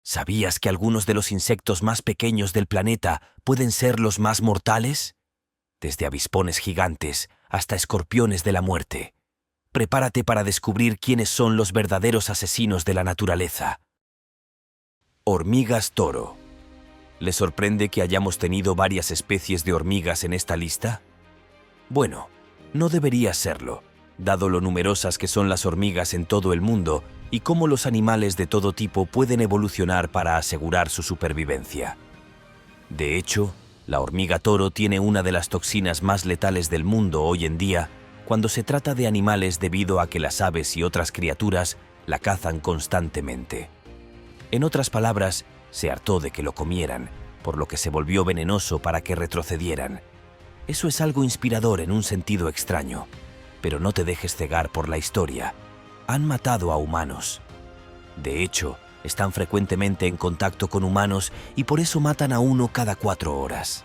¿Sabías que algunos de los insectos más pequeños del planeta pueden ser los más mortales? Desde avispones gigantes hasta escorpiones de la muerte. Prepárate para descubrir quiénes son los verdaderos asesinos de la naturaleza. Hormigas toro. ¿Les sorprende que hayamos tenido varias especies de hormigas en esta lista? Bueno, no debería serlo, dado lo numerosas que son las hormigas en todo el mundo y cómo los animales de todo tipo pueden evolucionar para asegurar su supervivencia. De hecho, la hormiga toro tiene una de las toxinas más letales del mundo hoy en día cuando se trata de animales debido a que las aves y otras criaturas la cazan constantemente. En otras palabras, se hartó de que lo comieran, por lo que se volvió venenoso para que retrocedieran. Eso es algo inspirador en un sentido extraño, pero no te dejes cegar por la historia. Han matado a humanos. De hecho, están frecuentemente en contacto con humanos y por eso matan a uno cada 4 horas.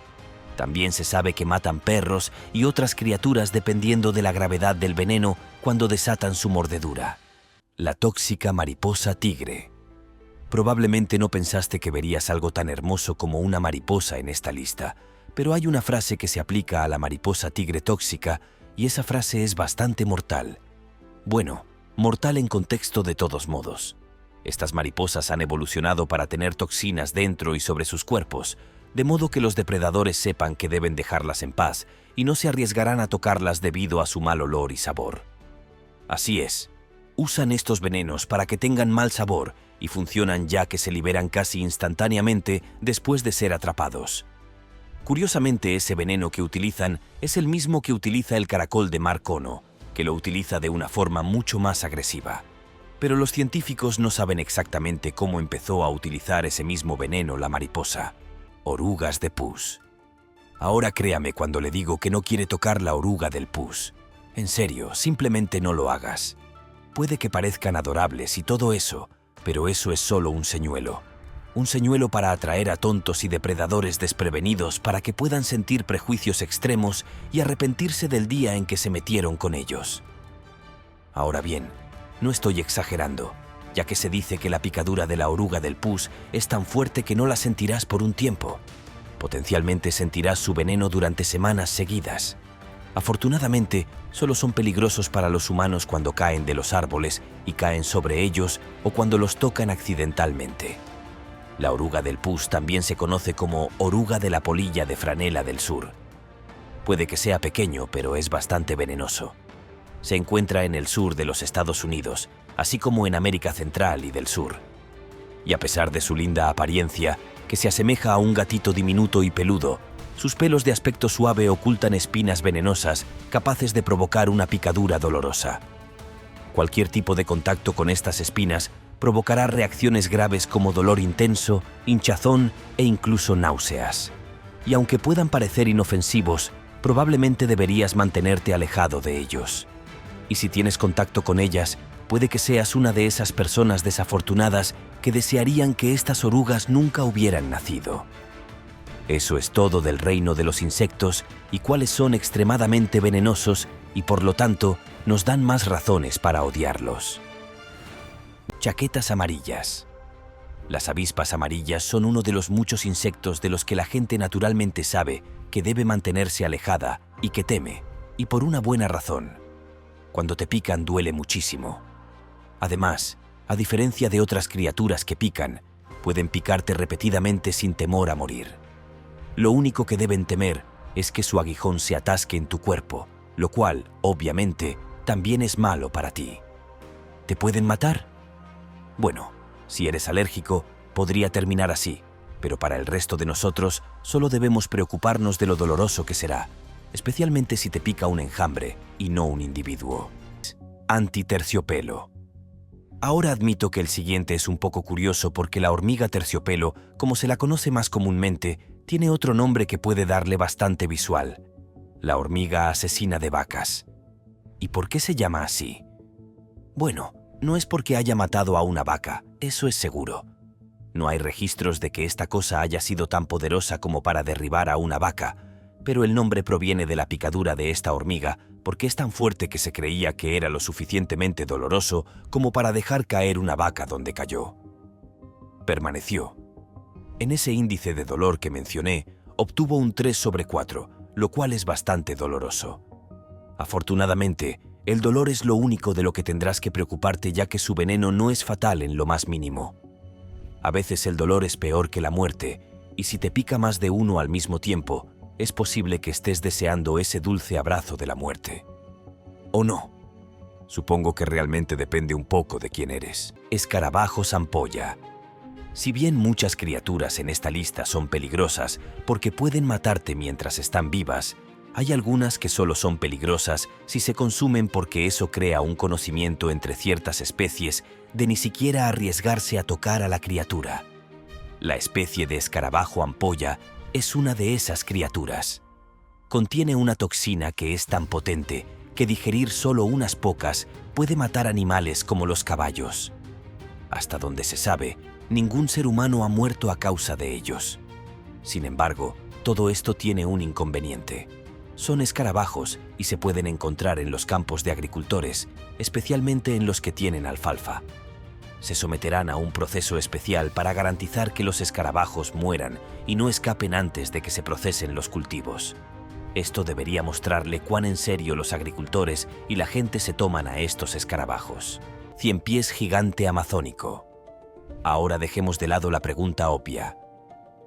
También se sabe que matan perros y otras criaturas dependiendo de la gravedad del veneno cuando desatan su mordedura. La tóxica mariposa tigre. Probablemente no pensaste que verías algo tan hermoso como una mariposa en esta lista, pero hay una frase que se aplica a la mariposa tigre tóxica y esa frase es bastante mortal. Bueno, mortal en contexto de todos modos. Estas mariposas han evolucionado para tener toxinas dentro y sobre sus cuerpos, de modo que los depredadores sepan que deben dejarlas en paz y no se arriesgarán a tocarlas debido a su mal olor y sabor. Así es, usan estos venenos para que tengan mal sabor y funcionan ya que se liberan casi instantáneamente después de ser atrapados. Curiosamente, ese veneno que utilizan es el mismo que utiliza el caracol de mar cono, que lo utiliza de una forma mucho más agresiva. Pero los científicos no saben exactamente cómo empezó a utilizar ese mismo veneno la mariposa. Orugas de pus. Ahora créame cuando le digo que no quiere tocar la oruga del pus. En serio, simplemente no lo hagas. Puede que parezcan adorables y todo eso, pero eso es solo un señuelo. Un señuelo para atraer a tontos y depredadores desprevenidos para que puedan sentir prejuicios extremos y arrepentirse del día en que se metieron con ellos. Ahora bien, no estoy exagerando, ya que se dice que la picadura de la oruga del pus es tan fuerte que no la sentirás por un tiempo. Potencialmente sentirás su veneno durante semanas seguidas. Afortunadamente, solo son peligrosos para los humanos cuando caen de los árboles y caen sobre ellos o cuando los tocan accidentalmente. La oruga del pus también se conoce como oruga de la polilla de franela del sur. Puede que sea pequeño, pero es bastante venenoso. Se encuentra en el sur de los Estados Unidos, así como en América Central y del Sur. Y a pesar de su linda apariencia, que se asemeja a un gatito diminuto y peludo, sus pelos de aspecto suave ocultan espinas venenosas capaces de provocar una picadura dolorosa. Cualquier tipo de contacto con estas espinas provocará reacciones graves como dolor intenso, hinchazón e incluso náuseas. Y aunque puedan parecer inofensivos, probablemente deberías mantenerte alejado de ellos. Y si tienes contacto con ellas, puede que seas una de esas personas desafortunadas que desearían que estas orugas nunca hubieran nacido. Eso es todo del reino de los insectos y cuáles son extremadamente venenosos y por lo tanto nos dan más razones para odiarlos. Chaquetas amarillas. Las avispas amarillas son uno de los muchos insectos de los que la gente naturalmente sabe que debe mantenerse alejada y que teme, y por una buena razón. Cuando te pican duele muchísimo. Además, a diferencia de otras criaturas que pican, pueden picarte repetidamente sin temor a morir. Lo único que deben temer es que su aguijón se atasque en tu cuerpo, lo cual, obviamente, también es malo para ti. ¿Te pueden matar? Bueno, si eres alérgico, podría terminar así, pero para el resto de nosotros solo debemos preocuparnos de lo doloroso que será, especialmente si te pica un enjambre y no un individuo. Antiterciopelo. Ahora admito que el siguiente es un poco curioso porque la hormiga terciopelo, como se la conoce más comúnmente, tiene otro nombre que puede darle bastante visual: la hormiga asesina de vacas. ¿Y por qué se llama así? Bueno, no es porque haya matado a una vaca, eso es seguro. No hay registros de que esta cosa haya sido tan poderosa como para derribar a una vaca, pero el nombre proviene de la picadura de esta hormiga porque es tan fuerte que se creía que era lo suficientemente doloroso como para dejar caer una vaca donde cayó. permaneció. En ese índice de dolor que mencioné, obtuvo un 3/4, lo cual es bastante doloroso. Afortunadamente, el dolor es lo único de lo que tendrás que preocuparte, ya que su veneno no es fatal en lo más mínimo. A veces el dolor es peor que la muerte, y si te pica más de uno al mismo tiempo, es posible que estés deseando ese dulce abrazo de la muerte. ¿O no? Supongo que realmente depende un poco de quién eres. Escarabajos ampolla. Si bien muchas criaturas en esta lista son peligrosas porque pueden matarte mientras están vivas, hay algunas que solo son peligrosas si se consumen, porque eso crea un conocimiento entre ciertas especies de ni siquiera arriesgarse a tocar a la criatura. La especie de escarabajo ampolla es una de esas criaturas. Contiene una toxina que es tan potente que digerir solo unas pocas puede matar animales como los caballos. Hasta donde se sabe, ningún ser humano ha muerto a causa de ellos. Sin embargo, todo esto tiene un inconveniente. Son escarabajos y se pueden encontrar en los campos de agricultores, especialmente en los que tienen alfalfa. Se someterán a un proceso especial para garantizar que los escarabajos mueran y no escapen antes de que se procesen los cultivos. Esto debería mostrarle cuán en serio los agricultores y la gente se toman a estos escarabajos. Ciempiés gigante amazónico. Ahora dejemos de lado la pregunta obvia.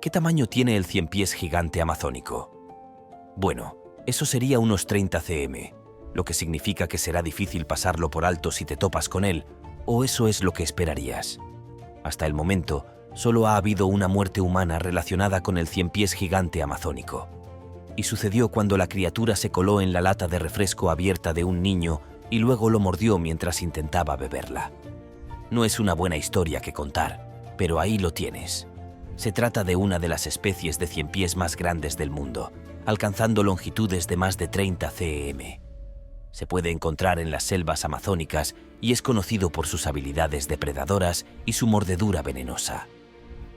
¿Qué tamaño tiene el ciempiés gigante amazónico? Bueno, eso sería unos 30 cm, lo que significa que será difícil pasarlo por alto si te topas con él, o eso es lo que esperarías. Hasta el momento, solo ha habido una muerte humana relacionada con el ciempiés gigante amazónico. Y sucedió cuando la criatura se coló en la lata de refresco abierta de un niño y luego lo mordió mientras intentaba beberla. No es una buena historia que contar, pero ahí lo tienes. Se trata de una de las especies de ciempiés más grandes del mundo, alcanzando longitudes de más de 30 cm. Se puede encontrar en las selvas amazónicas y es conocido por sus habilidades depredadoras y su mordedura venenosa.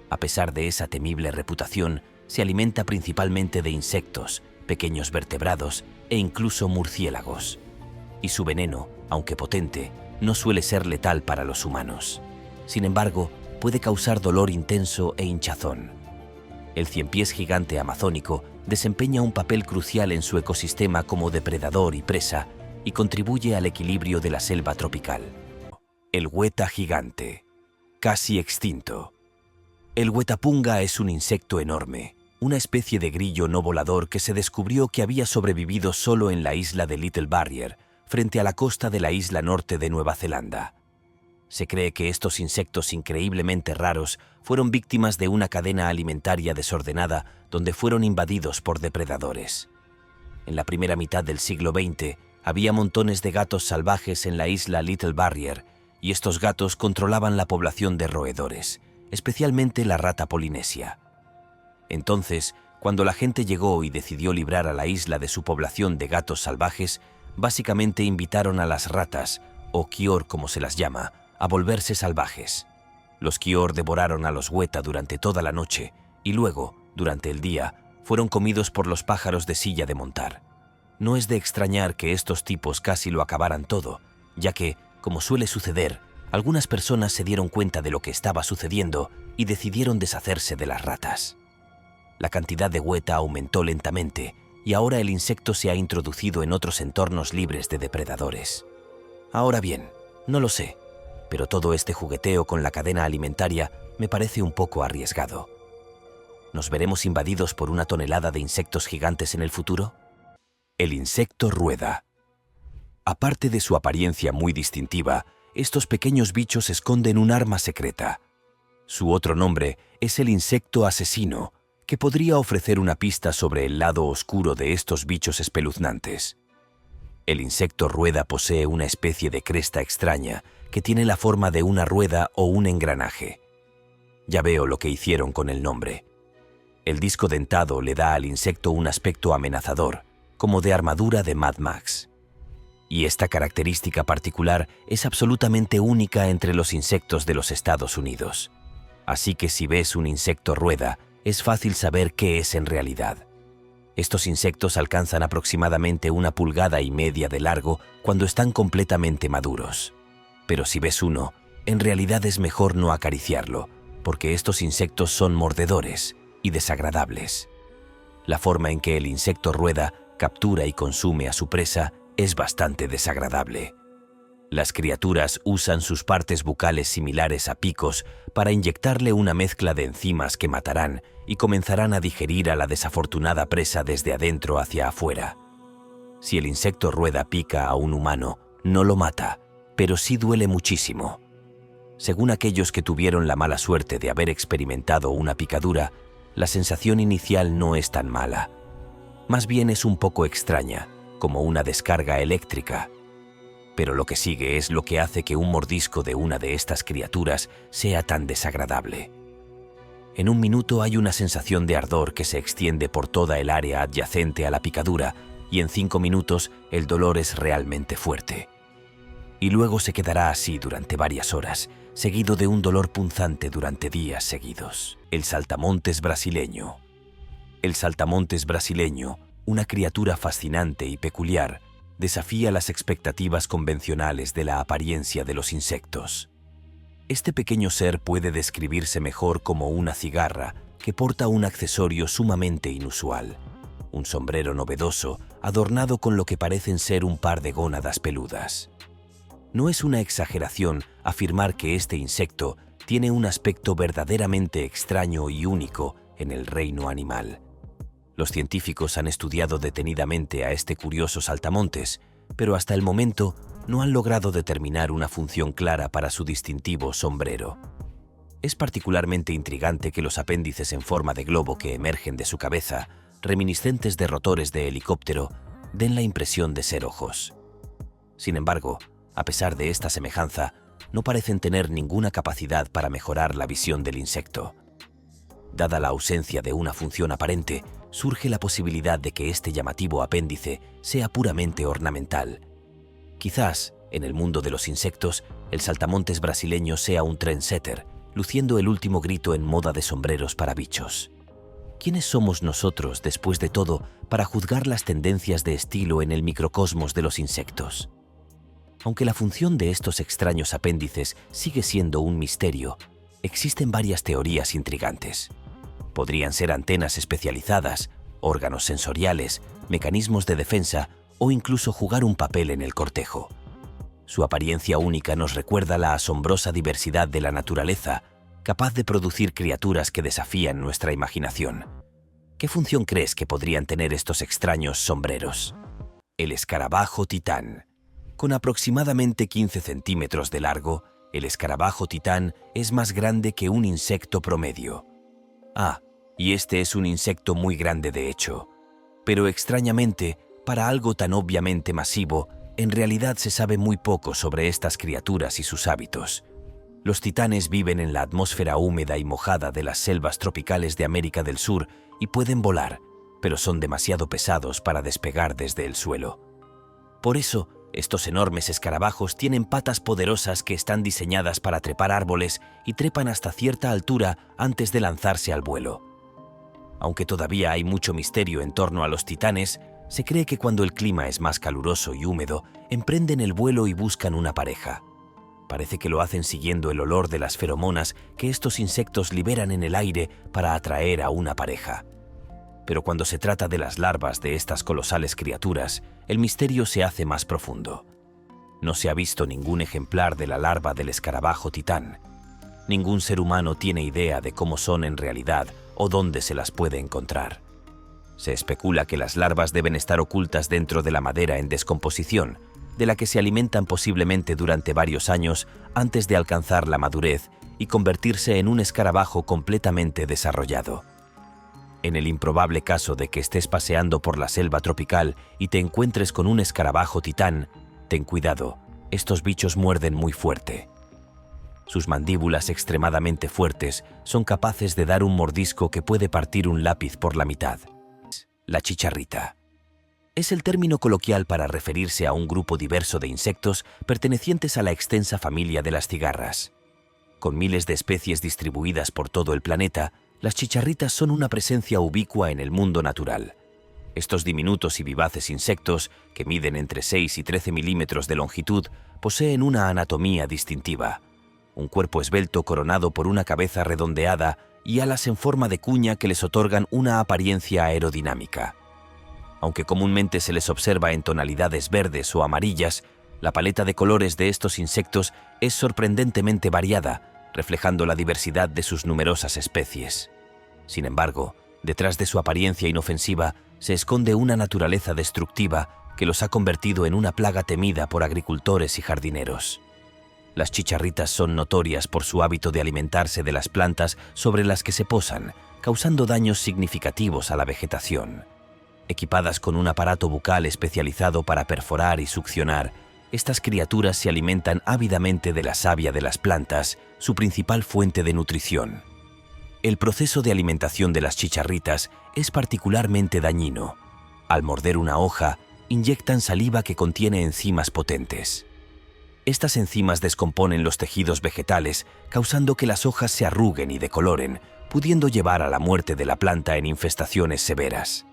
A pesar de esa temible reputación, se alimenta principalmente de insectos, pequeños vertebrados e incluso murciélagos. Y su veneno, aunque potente, no suele ser letal para los humanos. Sin embargo, puede causar dolor intenso e hinchazón. El ciempiés gigante amazónico desempeña un papel crucial en su ecosistema como depredador y presa y contribuye al equilibrio de la selva tropical. El hueta gigante, casi extinto. El huetapunga es un insecto enorme, una especie de grillo no volador que se descubrió que había sobrevivido solo en la isla de Little Barrier, frente a la costa de la isla norte de Nueva Zelanda. Se cree que estos insectos increíblemente raros fueron víctimas de una cadena alimentaria desordenada donde fueron invadidos por depredadores. En la primera mitad del siglo XX había montones de gatos salvajes en la isla Little Barrier y estos gatos controlaban la población de roedores, especialmente la rata polinesia. Entonces, cuando la gente llegó y decidió librar a la isla de su población de gatos salvajes, básicamente invitaron a las ratas, o kior como se las llama, a volverse salvajes. Los kior devoraron a los hueta durante toda la noche y luego, durante el día, fueron comidos por los pájaros de silla de montar. No es de extrañar que estos tipos casi lo acabaran todo, ya que, como suele suceder, algunas personas se dieron cuenta de lo que estaba sucediendo y decidieron deshacerse de las ratas. La cantidad de hueta aumentó lentamente y ahora el insecto se ha introducido en otros entornos libres de depredadores. Ahora bien, no lo sé, pero todo este jugueteo con la cadena alimentaria me parece un poco arriesgado. ¿Nos veremos invadidos por una tonelada de insectos gigantes en el futuro? El insecto rueda. Aparte de su apariencia muy distintiva, estos pequeños bichos esconden un arma secreta. Su otro nombre es el insecto asesino, que podría ofrecer una pista sobre el lado oscuro de estos bichos espeluznantes. El insecto rueda posee una especie de cresta extraña que tiene la forma de una rueda o un engranaje. Ya veo lo que hicieron con el nombre. El disco dentado le da al insecto un aspecto amenazador, como de armadura de Mad Max. Y esta característica particular es absolutamente única entre los insectos de los Estados Unidos. Así que si ves un insecto rueda, es fácil saber qué es en realidad. Estos insectos alcanzan aproximadamente 1,5 pulgadas de largo cuando están completamente maduros. Pero si ves uno, en realidad es mejor no acariciarlo, porque estos insectos son mordedores y desagradables. La forma en que el insecto rueda captura y consume a su presa es bastante desagradable. Las criaturas usan sus partes bucales similares a picos para inyectarle una mezcla de enzimas que matarán y comenzarán a digerir a la desafortunada presa desde adentro hacia afuera. Si el insecto rueda pica a un humano, no lo mata, pero sí duele muchísimo. Según aquellos que tuvieron la mala suerte de haber experimentado una picadura, la sensación inicial no es tan mala. Más bien es un poco extraña, como una descarga eléctrica. Pero lo que sigue es lo que hace que un mordisco de una de estas criaturas sea tan desagradable. En un minuto hay una sensación de ardor que se extiende por toda el área adyacente a la picadura y en 5 minutos el dolor es realmente fuerte. Y luego se quedará así durante varias horas, seguido de un dolor punzante durante días seguidos. El saltamontes brasileño. El saltamontes brasileño, una criatura fascinante y peculiar, desafía las expectativas convencionales de la apariencia de los insectos. Este pequeño ser puede describirse mejor como una cigarra que porta un accesorio sumamente inusual, un sombrero novedoso adornado con lo que parecen ser un par de gónadas peludas. No es una exageración afirmar que este insecto tiene un aspecto verdaderamente extraño y único en el reino animal. Los científicos han estudiado detenidamente a este curioso saltamontes, pero hasta el momento no han logrado determinar una función clara para su distintivo sombrero. Es particularmente intrigante que los apéndices en forma de globo que emergen de su cabeza, reminiscentes de rotores de helicóptero, den la impresión de ser ojos. Sin embargo, a pesar de esta semejanza, no parecen tener ninguna capacidad para mejorar la visión del insecto. Dada la ausencia de una función aparente, surge la posibilidad de que este llamativo apéndice sea puramente ornamental. Quizás, en el mundo de los insectos, el saltamontes brasileño sea un trendsetter, luciendo el último grito en moda de sombreros para bichos. ¿Quiénes somos nosotros, después de todo, para juzgar las tendencias de estilo en el microcosmos de los insectos? Aunque la función de estos extraños apéndices sigue siendo un misterio, existen varias teorías intrigantes. Podrían ser antenas especializadas, órganos sensoriales, mecanismos de defensa o incluso jugar un papel en el cortejo. Su apariencia única nos recuerda la asombrosa diversidad de la naturaleza, capaz de producir criaturas que desafían nuestra imaginación. ¿Qué función crees que podrían tener estos extraños sombreros? El escarabajo titán. Con aproximadamente 15 centímetros de largo, el escarabajo titán es más grande que un insecto promedio. Y este es un insecto muy grande de hecho. Pero extrañamente, para algo tan obviamente masivo, en realidad se sabe muy poco sobre estas criaturas y sus hábitos. Los titanes viven en la atmósfera húmeda y mojada de las selvas tropicales de América del Sur y pueden volar, pero son demasiado pesados para despegar desde el suelo. Por eso, estos enormes escarabajos tienen patas poderosas que están diseñadas para trepar árboles y trepan hasta cierta altura antes de lanzarse al vuelo. Aunque todavía hay mucho misterio en torno a los titanes, se cree que cuando el clima es más caluroso y húmedo, emprenden el vuelo y buscan una pareja. Parece que lo hacen siguiendo el olor de las feromonas que estos insectos liberan en el aire para atraer a una pareja. Pero cuando se trata de las larvas de estas colosales criaturas, el misterio se hace más profundo. No se ha visto ningún ejemplar de la larva del escarabajo titán. Ningún ser humano tiene idea de cómo son en realidad o dónde se las puede encontrar. Se especula que las larvas deben estar ocultas dentro de la madera en descomposición, de la que se alimentan posiblemente durante varios años antes de alcanzar la madurez y convertirse en un escarabajo completamente desarrollado. En el improbable caso de que estés paseando por la selva tropical y te encuentres con un escarabajo titán, ten cuidado, estos bichos muerden muy fuerte. Sus mandíbulas extremadamente fuertes son capaces de dar un mordisco que puede partir un lápiz por la mitad. La chicharrita. Es el término coloquial para referirse a un grupo diverso de insectos pertenecientes a la extensa familia de las cigarras. Con miles de especies distribuidas por todo el planeta, las chicharritas son una presencia ubicua en el mundo natural. Estos diminutos y vivaces insectos, que miden entre 6 y 13 milímetros de longitud, poseen una anatomía distintiva. un cuerpo esbelto coronado por una cabeza redondeada y alas en forma de cuña que les otorgan una apariencia aerodinámica. Aunque comúnmente se les observa en tonalidades verdes o amarillas, la paleta de colores de estos insectos es sorprendentemente variada, reflejando la diversidad de sus numerosas especies. Sin embargo, detrás de su apariencia inofensiva se esconde una naturaleza destructiva que los ha convertido en una plaga temida por agricultores y jardineros. Las chicharritas son notorias por su hábito de alimentarse de las plantas sobre las que se posan, causando daños significativos a la vegetación. Equipadas con un aparato bucal especializado para perforar y succionar, estas criaturas se alimentan ávidamente de la savia de las plantas, su principal fuente de nutrición. El proceso de alimentación de las chicharritas es particularmente dañino. Al morder una hoja, inyectan saliva que contiene enzimas potentes. Estas enzimas descomponen los tejidos vegetales, causando que las hojas se arruguen y decoloren, pudiendo llevar a la muerte de la planta en infestaciones severas.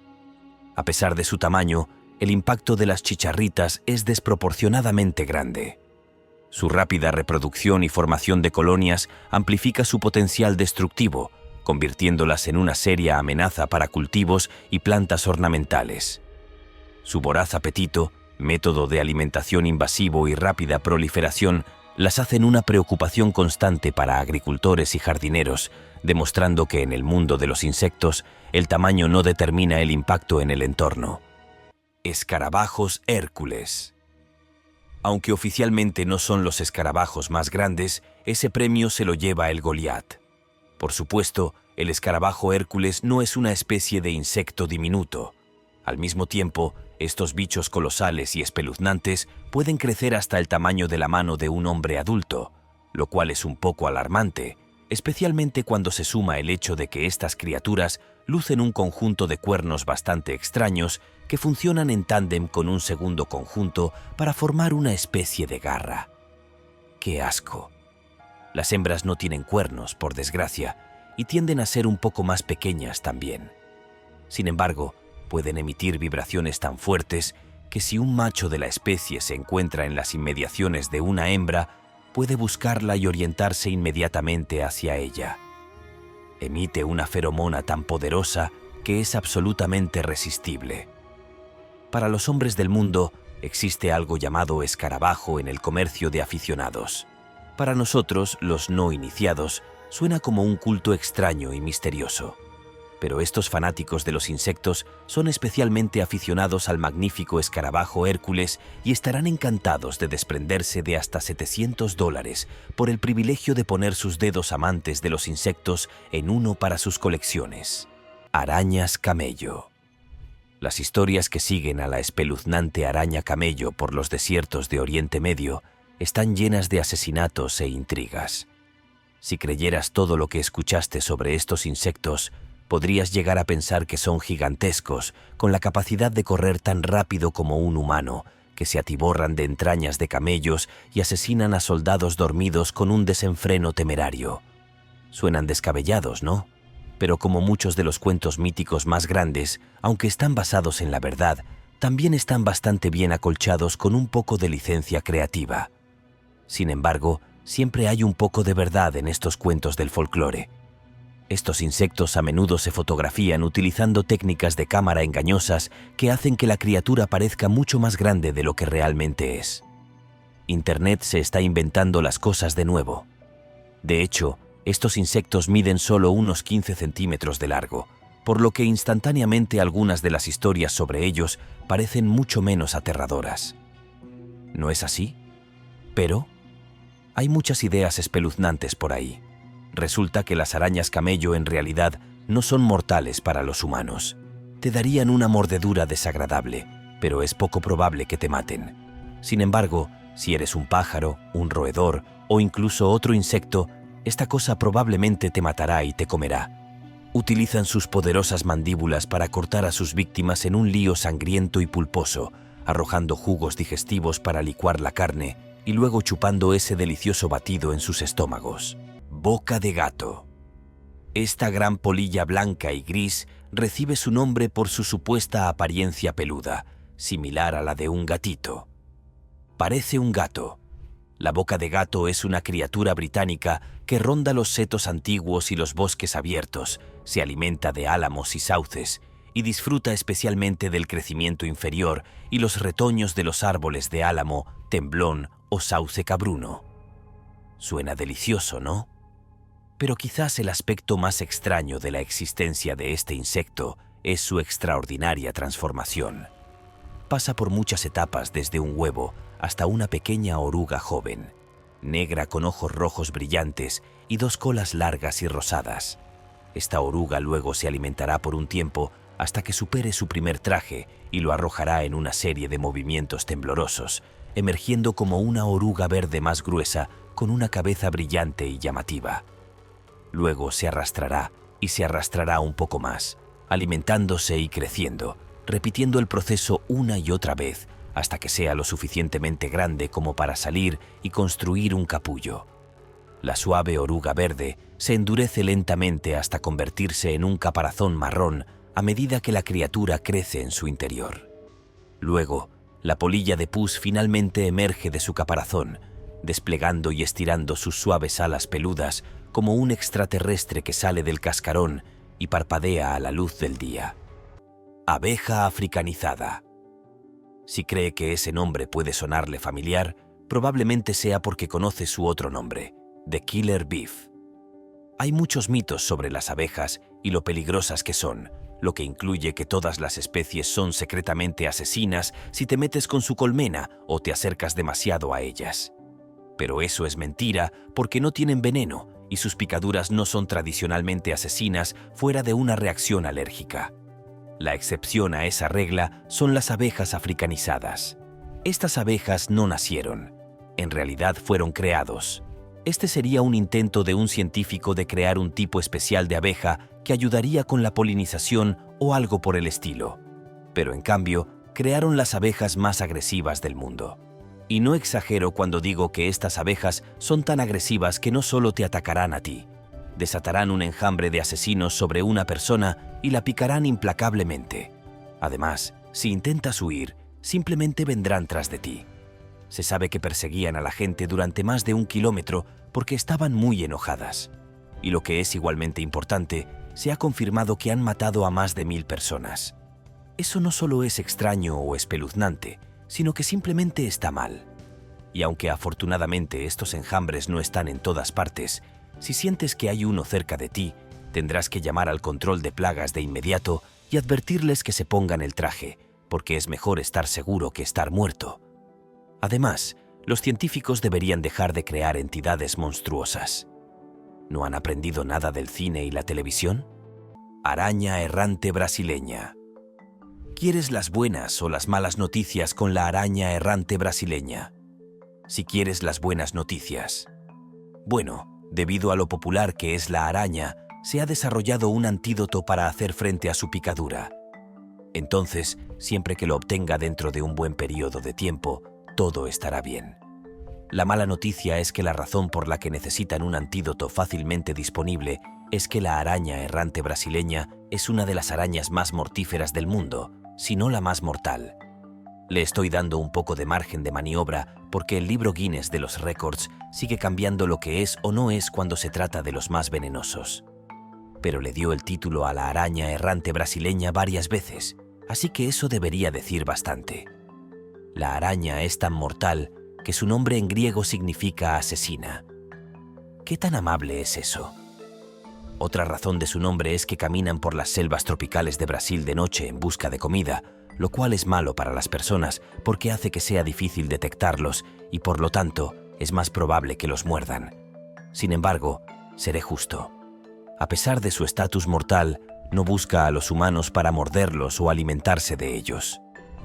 A pesar de su tamaño, el impacto de las chicharritas es desproporcionadamente grande. Su rápida reproducción y formación de colonias amplifica su potencial destructivo, convirtiéndolas en una seria amenaza para cultivos y plantas ornamentales. Su voraz apetito, método de alimentación invasivo y rápida proliferación las hacen una preocupación constante para agricultores y jardineros, demostrando que en el mundo de los insectos el tamaño no determina el impacto en el entorno. Escarabajos Hércules. Aunque oficialmente no son los escarabajos más grandes, ese premio se lo lleva el Goliat. Por supuesto, el escarabajo Hércules no es una especie de insecto diminuto. Al mismo tiempo, estos bichos colosales y espeluznantes pueden crecer hasta el tamaño de la mano de un hombre adulto, lo cual es un poco alarmante, especialmente cuando se suma el hecho de que estas criaturas lucen un conjunto de cuernos bastante extraños que funcionan en tándem con un segundo conjunto para formar una especie de garra. ¡Qué asco! Las hembras no tienen cuernos, por desgracia, y tienden a ser un poco más pequeñas también. Sin embargo, pueden emitir vibraciones tan fuertes que si un macho de la especie se encuentra en las inmediaciones de una hembra, puede buscarla y orientarse inmediatamente hacia ella. Emite una feromona tan poderosa que es absolutamente resistible. Para los hombres del mundo, existe algo llamado escarabajo en el comercio de aficionados. Para nosotros, los no iniciados, suena como un culto extraño y misterioso. Pero estos fanáticos de los insectos son especialmente aficionados al magnífico escarabajo Hércules y estarán encantados de desprenderse de hasta $700 por el privilegio de poner sus dedos amantes de los insectos en uno para sus colecciones. Arañas camello. Las historias que siguen a la espeluznante araña camello por los desiertos de Oriente Medio están llenas de asesinatos e intrigas. Si creyeras todo lo que escuchaste sobre estos insectos, podrías llegar a pensar que son gigantescos, con la capacidad de correr tan rápido como un humano, que se atiborran de entrañas de camellos y asesinan a soldados dormidos con un desenfreno temerario. Suenan descabellados, ¿no? Pero como muchos de los cuentos míticos más grandes, aunque están basados en la verdad, también están bastante bien acolchados con un poco de licencia creativa. Sin embargo, siempre hay un poco de verdad en estos cuentos del folclore. Estos insectos a menudo se fotografían utilizando técnicas de cámara engañosas que hacen que la criatura parezca mucho más grande de lo que realmente es. Internet se está inventando las cosas de nuevo. De hecho, estos insectos miden solo unos 15 centímetros de largo, por lo que instantáneamente algunas de las historias sobre ellos parecen mucho menos aterradoras. ¿No es así? Pero hay muchas ideas espeluznantes por ahí. Resulta que las arañas camello en realidad no son mortales para los humanos. Te darían una mordedura desagradable, pero es poco probable que te maten. Sin embargo, si eres un pájaro, un roedor o incluso otro insecto, esta cosa probablemente te matará y te comerá. Utilizan sus poderosas mandíbulas para cortar a sus víctimas en un lío sangriento y pulposo, arrojando jugos digestivos para licuar la carne y luego chupando ese delicioso batido en sus estómagos. Boca de gato. Esta gran polilla blanca y gris recibe su nombre por su supuesta apariencia peluda, similar a la de un gatito. Parece un gato, La boca de gato es una criatura británica que ronda los setos antiguos y los bosques abiertos, se alimenta de álamos y sauces, y disfruta especialmente del crecimiento inferior y los retoños de los árboles de álamo, temblón o sauce cabruno. Suena delicioso, ¿no? Pero quizás el aspecto más extraño de la existencia de este insecto es su extraordinaria transformación. Pasa por muchas etapas desde un huevo hasta una pequeña oruga joven, negra con ojos rojos brillantes y dos colas largas y rosadas. Esta oruga luego se alimentará por un tiempo hasta que supere su primer traje y lo arrojará en una serie de movimientos temblorosos, emergiendo como una oruga verde más gruesa con una cabeza brillante y llamativa. Luego se arrastrará y se arrastrará un poco más, alimentándose y creciendo, repitiendo el proceso una y otra vez hasta que sea lo suficientemente grande como para salir y construir un capullo. La suave oruga verde se endurece lentamente hasta convertirse en un caparazón marrón a medida que la criatura crece en su interior. Luego, la polilla de pus finalmente emerge de su caparazón, desplegando y estirando sus suaves alas peludas como un extraterrestre que sale del cascarón y parpadea a la luz del día. Abeja africanizada. Si cree que ese nombre puede sonarle familiar, probablemente sea porque conoce su otro nombre, The Killer Beef. Hay muchos mitos sobre las abejas y lo peligrosas que son, lo que incluye que todas las especies son secretamente asesinas si te metes con su colmena o te acercas demasiado a ellas. Pero eso es mentira porque no tienen veneno y sus picaduras no son tradicionalmente asesinas fuera de una reacción alérgica. La excepción a esa regla son las abejas africanizadas. Estas abejas no nacieron, en realidad fueron creados. Este sería un intento de un científico de crear un tipo especial de abeja que ayudaría con la polinización o algo por el estilo. Pero en cambio, crearon las abejas más agresivas del mundo. Y no exagero cuando digo que estas abejas son tan agresivas que no solo te atacarán a ti, desatarán un enjambre de asesinos sobre una persona y la picarán implacablemente. Además, si intentas huir, simplemente vendrán tras de ti. Se sabe que perseguían a la gente durante más de 1 kilómetro porque estaban muy enojadas. Y lo que es igualmente importante, se ha confirmado que han matado a más de 1000 personas. Eso no solo es extraño o espeluznante, sino que simplemente está mal. Y aunque afortunadamente estos enjambres no están en todas partes, si sientes que hay uno cerca de ti, tendrás que llamar al control de plagas de inmediato y advertirles que se pongan el traje, porque es mejor estar seguro que estar muerto. Además, los científicos deberían dejar de crear entidades monstruosas. ¿No han aprendido nada del cine y la televisión? Araña errante brasileña. ¿Quieres las buenas o las malas noticias con la araña errante brasileña? Si quieres las buenas noticias. Bueno, debido a lo popular que es la araña, se ha desarrollado un antídoto para hacer frente a su picadura. Entonces, siempre que lo obtenga dentro de un buen periodo de tiempo, todo estará bien. La mala noticia es que la razón por la que necesitan un antídoto fácilmente disponible es que la araña errante brasileña es una de las arañas más mortíferas del mundo, si no la más mortal. Le estoy dando un poco de margen de maniobra porque el libro Guinness de los récords sigue cambiando lo que es o no es cuando se trata de los más venenosos. Pero le dio el título a la araña errante brasileña varias veces, así que eso debería decir bastante. La araña es tan mortal que su nombre en griego significa asesina. ¿Qué tan amable es eso? Otra razón de su nombre es que caminan por las selvas tropicales de Brasil de noche en busca de comida, lo cual es malo para las personas porque hace que sea difícil detectarlos y por lo tanto es más probable que los muerdan. Sin embargo, seré justo. A pesar de su estatus mortal, no busca a los humanos para morderlos o alimentarse de ellos.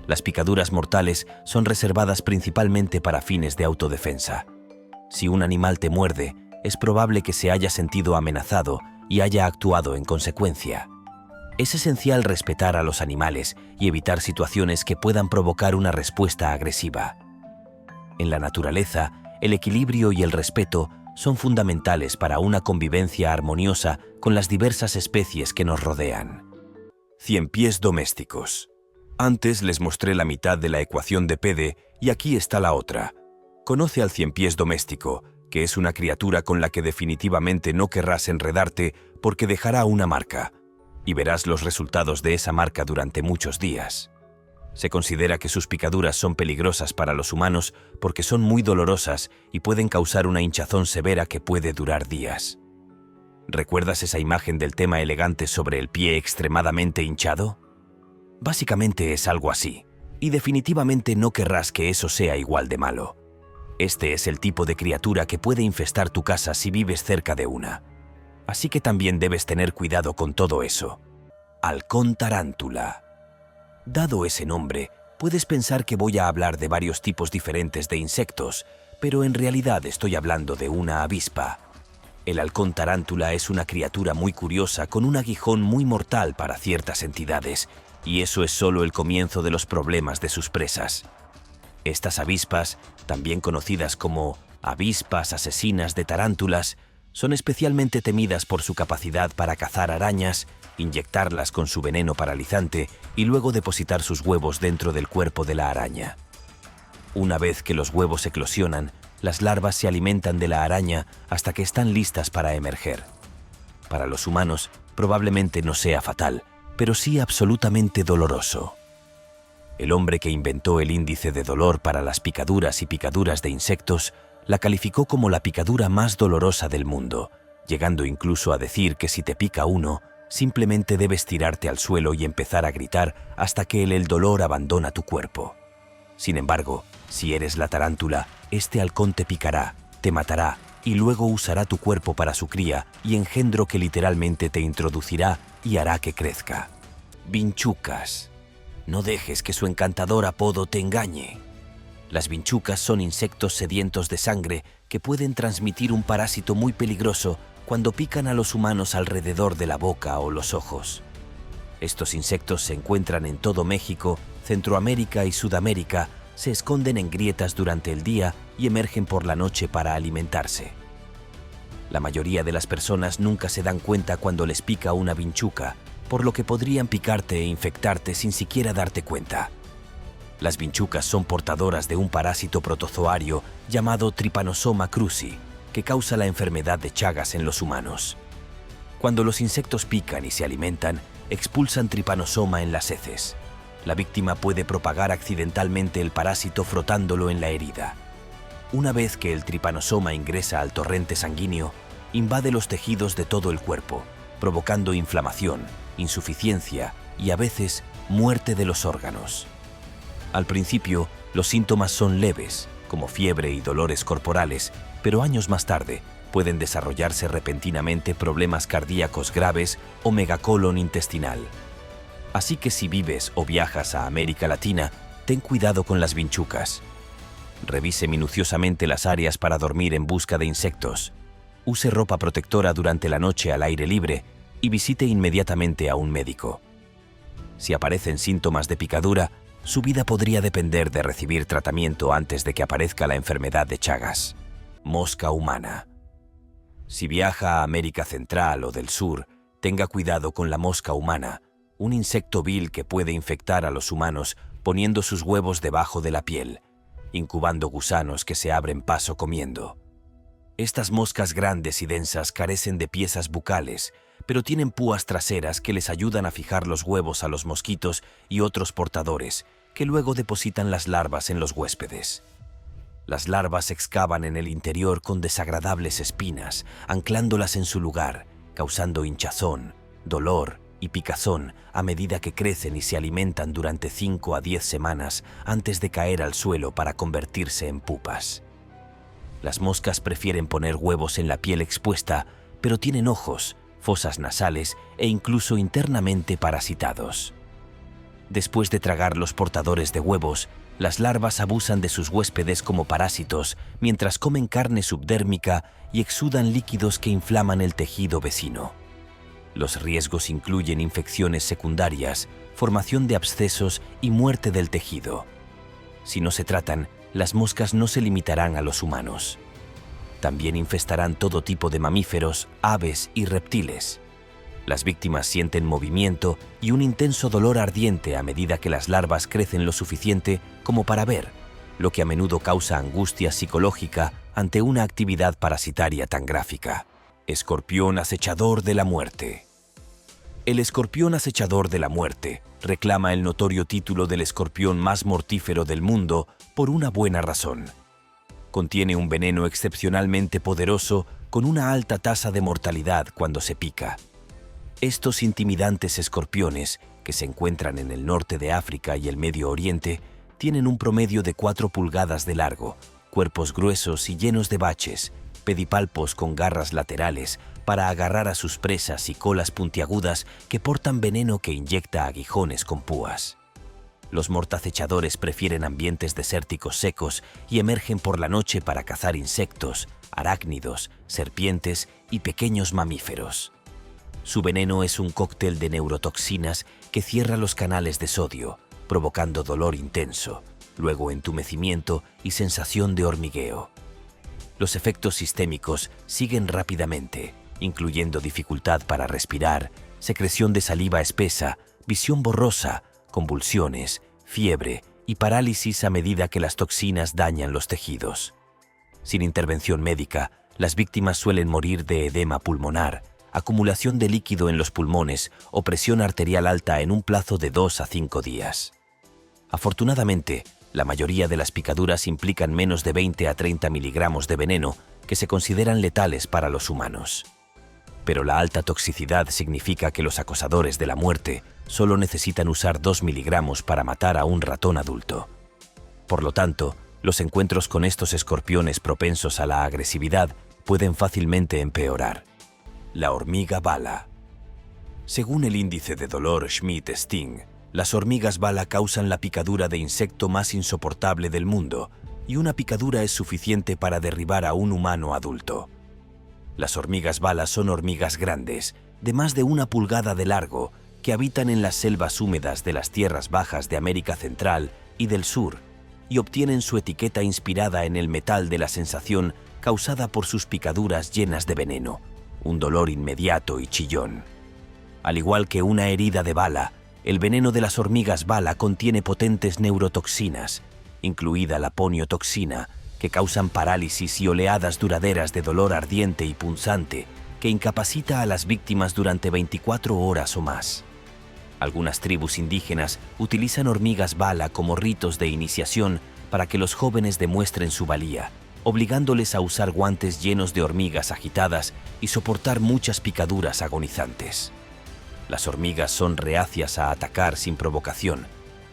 Las picaduras mortales son reservadas principalmente para fines de autodefensa. Si un animal te muerde, es probable que se haya sentido amenazado y haya actuado en consecuencia. Es esencial respetar a los animales y evitar situaciones que puedan provocar una respuesta agresiva. En la naturaleza, el equilibrio y el respeto son fundamentales para una convivencia armoniosa con las diversas especies que nos rodean. Ciempiés domésticos. Antes les mostré la mitad de la ecuación de Pede y aquí está la otra. Conoce al ciempiés doméstico, que es una criatura con la que definitivamente no querrás enredarte porque dejará una marca, y verás los resultados de esa marca durante muchos días. Se considera que sus picaduras son peligrosas para los humanos porque son muy dolorosas y pueden causar una hinchazón severa que puede durar días. ¿Recuerdas esa imagen del tema elegante sobre el pie extremadamente hinchado? Básicamente es algo así, y definitivamente no querrás que eso sea igual de malo. Este es el tipo de criatura que puede infestar tu casa si vives cerca de una. Así que también debes tener cuidado con todo eso. Halcón tarántula. Dado ese nombre, puedes pensar que voy a hablar de varios tipos diferentes de insectos, pero en realidad estoy hablando de una avispa. El halcón tarántula es una criatura muy curiosa con un aguijón muy mortal para ciertas entidades, y eso es solo el comienzo de los problemas de sus presas. Estas avispas, también conocidas como avispas asesinas de tarántulas, son especialmente temidas por su capacidad para cazar arañas, inyectarlas con su veneno paralizante y luego depositar sus huevos dentro del cuerpo de la araña. Una vez que los huevos eclosionan, las larvas se alimentan de la araña hasta que están listas para emerger. Para los humanos, probablemente no sea fatal, pero sí absolutamente doloroso. El hombre que inventó el índice de dolor para las picaduras y picaduras de insectos la calificó como la picadura más dolorosa del mundo, llegando incluso a decir que si te pica uno, simplemente debes tirarte al suelo y empezar a gritar hasta que el dolor abandona tu cuerpo. Sin embargo, si eres la tarántula, este halcón te picará, te matará y luego usará tu cuerpo para su cría y engendro que literalmente te introducirá y hará que crezca. Vinchucas. No dejes que su encantador apodo te engañe. Las vinchucas son insectos sedientos de sangre que pueden transmitir un parásito muy peligroso cuando pican a los humanos alrededor de la boca o los ojos. Estos insectos se encuentran en todo México, Centroamérica y Sudamérica, se esconden en grietas durante el día y emergen por la noche para alimentarse. La mayoría de las personas nunca se dan cuenta cuando les pica una vinchuca, por lo que podrían picarte e infectarte sin siquiera darte cuenta. Las vinchucas son portadoras de un parásito protozoario llamado Trypanosoma cruzi, que causa la enfermedad de Chagas en los humanos. Cuando los insectos pican y se alimentan, expulsan Trypanosoma en las heces. La víctima puede propagar accidentalmente el parásito frotándolo en la herida. Una vez que el Trypanosoma ingresa al torrente sanguíneo, invade los tejidos de todo el cuerpo, provocando inflamación, insuficiencia y a veces muerte de los órganos. Al principio, los síntomas son leves, como fiebre y dolores corporales, pero años más tarde pueden desarrollarse repentinamente problemas cardíacos graves o megacolon intestinal. Así que si vives o viajas a América Latina, ten cuidado con las vinchucas. Revise minuciosamente las áreas para dormir en busca de insectos. Use ropa protectora durante la noche al aire libre y visite inmediatamente a un médico. Si aparecen síntomas de picadura, su vida podría depender de recibir tratamiento antes de que aparezca la enfermedad de Chagas. Mosca humana. Si viaja a América Central o del Sur, tenga cuidado con la mosca humana, un insecto vil que puede infectar a los humanos poniendo sus huevos debajo de la piel, incubando gusanos que se abren paso comiendo. Estas moscas grandes y densas carecen de piezas bucales, pero tienen púas traseras que les ayudan a fijar los huevos a los mosquitos y otros portadores, que luego depositan las larvas en los huéspedes. Las larvas excavan en el interior con desagradables espinas, anclándolas en su lugar, causando hinchazón, dolor y picazón a medida que crecen y se alimentan durante 5 a 10 semanas antes de caer al suelo para convertirse en pupas. Las moscas prefieren poner huevos en la piel expuesta, pero tienen ojos, fosas nasales e incluso internamente parasitados. Después de tragar los portadores de huevos, las larvas abusan de sus huéspedes como parásitos mientras comen carne subdérmica y exudan líquidos que inflaman el tejido vecino. Los riesgos incluyen infecciones secundarias, formación de abscesos y muerte del tejido. Si no se tratan, las moscas no se limitarán a los humanos. También infestarán todo tipo de mamíferos, aves y reptiles. Las víctimas sienten movimiento y un intenso dolor ardiente a medida que las larvas crecen lo suficiente como para ver, lo que a menudo causa angustia psicológica ante una actividad parasitaria tan gráfica. Escorpión acechador de la muerte. El escorpión acechador de la muerte reclama el notorio título del escorpión más mortífero del mundo por una buena razón. Contiene un veneno excepcionalmente poderoso con una alta tasa de mortalidad cuando se pica. Estos intimidantes escorpiones, que se encuentran en el norte de África y el Medio Oriente, tienen un promedio de 4 pulgadas de largo, cuerpos gruesos y llenos de baches, pedipalpos con garras laterales para agarrar a sus presas y colas puntiagudas que portan veneno que inyecta aguijones con púas. Los mortacechadores prefieren ambientes desérticos secos y emergen por la noche para cazar insectos, arácnidos, serpientes y pequeños mamíferos. Su veneno es un cóctel de neurotoxinas que cierra los canales de sodio, provocando dolor intenso, luego entumecimiento y sensación de hormigueo. Los efectos sistémicos siguen rápidamente, incluyendo dificultad para respirar, secreción de saliva espesa, visión borrosa, convulsiones, fiebre y parálisis a medida que las toxinas dañan los tejidos. Sin intervención médica, las víctimas suelen morir de edema pulmonar, acumulación de líquido en los pulmones o presión arterial alta en un plazo de 2 a 5 días. Afortunadamente, la mayoría de las picaduras implican menos de 20 a 30 miligramos de veneno que se consideran letales para los humanos. Pero la alta toxicidad significa que los acosadores de la muerte solo necesitan usar 2 miligramos para matar a un ratón adulto. Por lo tanto, los encuentros con estos escorpiones propensos a la agresividad pueden fácilmente empeorar. La hormiga bala. Según el índice de dolor Schmidt-Sting, las hormigas bala causan la picadura de insecto más insoportable del mundo, y una picadura es suficiente para derribar a un humano adulto. Las hormigas bala son hormigas grandes, de más de 1 pulgada de largo, que habitan en las selvas húmedas de las tierras bajas de América Central y del Sur, y obtienen su etiqueta inspirada en el metal de la sensación causada por sus picaduras llenas de veneno, un dolor inmediato y chillón. Al igual que una herida de bala, el veneno de las hormigas bala contiene potentes neurotoxinas, incluida la poniotoxina, que causan parálisis y oleadas duraderas de dolor ardiente y punzante que incapacita a las víctimas durante 24 horas o más. Algunas tribus indígenas utilizan hormigas bala como ritos de iniciación para que los jóvenes demuestren su valía, obligándoles a usar guantes llenos de hormigas agitadas y soportar muchas picaduras agonizantes. Las hormigas son reacias a atacar sin provocación,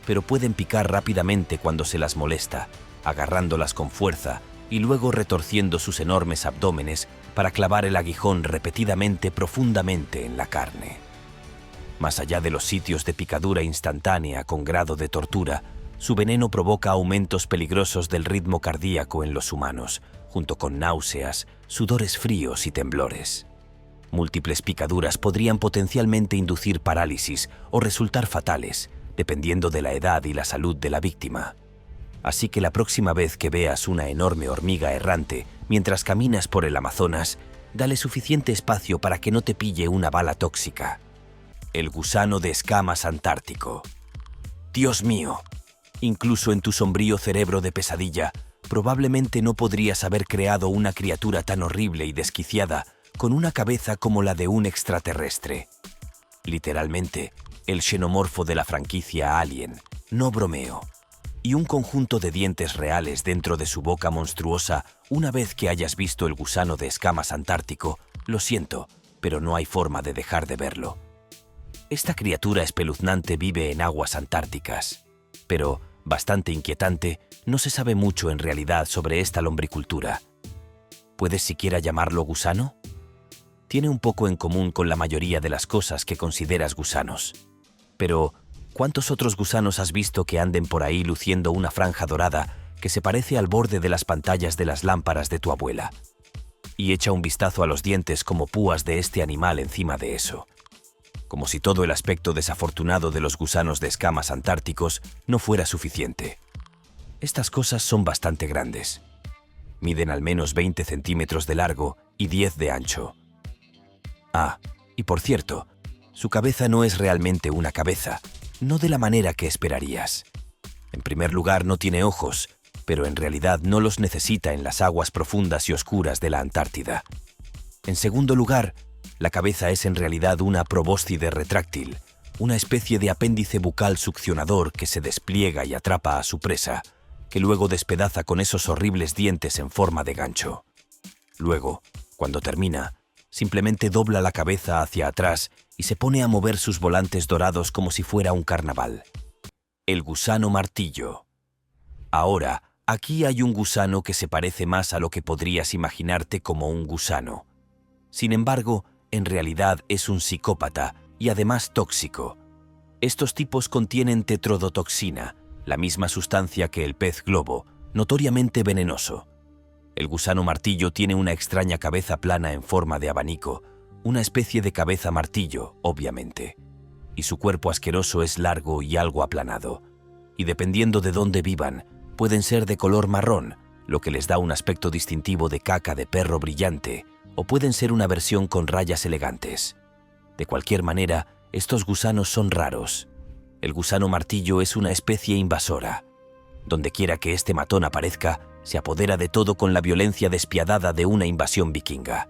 pero pueden picar rápidamente cuando se las molesta, agarrándolas con fuerza y luego retorciendo sus enormes abdómenes para clavar el aguijón repetidamente profundamente en la carne. Más allá de los sitios de picadura instantánea con grado de tortura, su veneno provoca aumentos peligrosos del ritmo cardíaco en los humanos, junto con náuseas, sudores fríos y temblores. Múltiples picaduras podrían potencialmente inducir parálisis o resultar fatales, dependiendo de la edad y la salud de la víctima. Así que la próxima vez que veas una enorme hormiga errante mientras caminas por el Amazonas, dale suficiente espacio para que no te pille una bala tóxica. El gusano de escamas antártico. Dios mío, incluso en tu sombrío cerebro de pesadilla, probablemente no podrías haber creado una criatura tan horrible y desquiciada con una cabeza como la de un extraterrestre. Literalmente, el xenomorfo de la franquicia Alien, no bromeo. Y un conjunto de dientes reales dentro de su boca monstruosa. Una vez que hayas visto el gusano de escamas antártico, lo siento, pero no hay forma de dejar de verlo. Esta criatura espeluznante vive en aguas antárticas, pero, bastante inquietante, no se sabe mucho en realidad sobre esta lombricultura. ¿Puedes siquiera llamarlo gusano? Tiene un poco en común con la mayoría de las cosas que consideras gusanos. Pero, ¿cuántos otros gusanos has visto que anden por ahí luciendo una franja dorada que se parece al borde de las pantallas de las lámparas de tu abuela? Y echa un vistazo a los dientes como púas de este animal encima de eso. Como si todo el aspecto desafortunado de los gusanos de escamas antárticos no fuera suficiente. Estas cosas son bastante grandes. Miden al menos 20 centímetros de largo y 10 de ancho. Ah, y por cierto, su cabeza no es realmente una cabeza, no de la manera que esperarías. En primer lugar, no tiene ojos, pero en realidad no los necesita en las aguas profundas y oscuras de la Antártida. En segundo lugar, la cabeza es en realidad una probóscide retráctil, una especie de apéndice bucal succionador que se despliega y atrapa a su presa, que luego despedaza con esos horribles dientes en forma de gancho. Luego, cuando termina, simplemente dobla la cabeza hacia atrás y se pone a mover sus volantes dorados como si fuera un carnaval. El gusano martillo. Ahora, aquí hay un gusano que se parece más a lo que podrías imaginarte como un gusano. Sin embargo, en realidad es un psicópata y además tóxico. Estos tipos contienen tetrodotoxina, la misma sustancia que el pez globo, notoriamente venenoso. El gusano martillo tiene una extraña cabeza plana en forma de abanico, una especie de cabeza martillo, obviamente. Y su cuerpo asqueroso es largo y algo aplanado. Y dependiendo de dónde vivan, pueden ser de color marrón, lo que les da un aspecto distintivo de caca de perro brillante, o pueden ser una versión con rayas elegantes. De cualquier manera, estos gusanos son raros. El gusano martillo es una especie invasora. Donde quiera que este matón aparezca, se apodera de todo con la violencia despiadada de una invasión vikinga.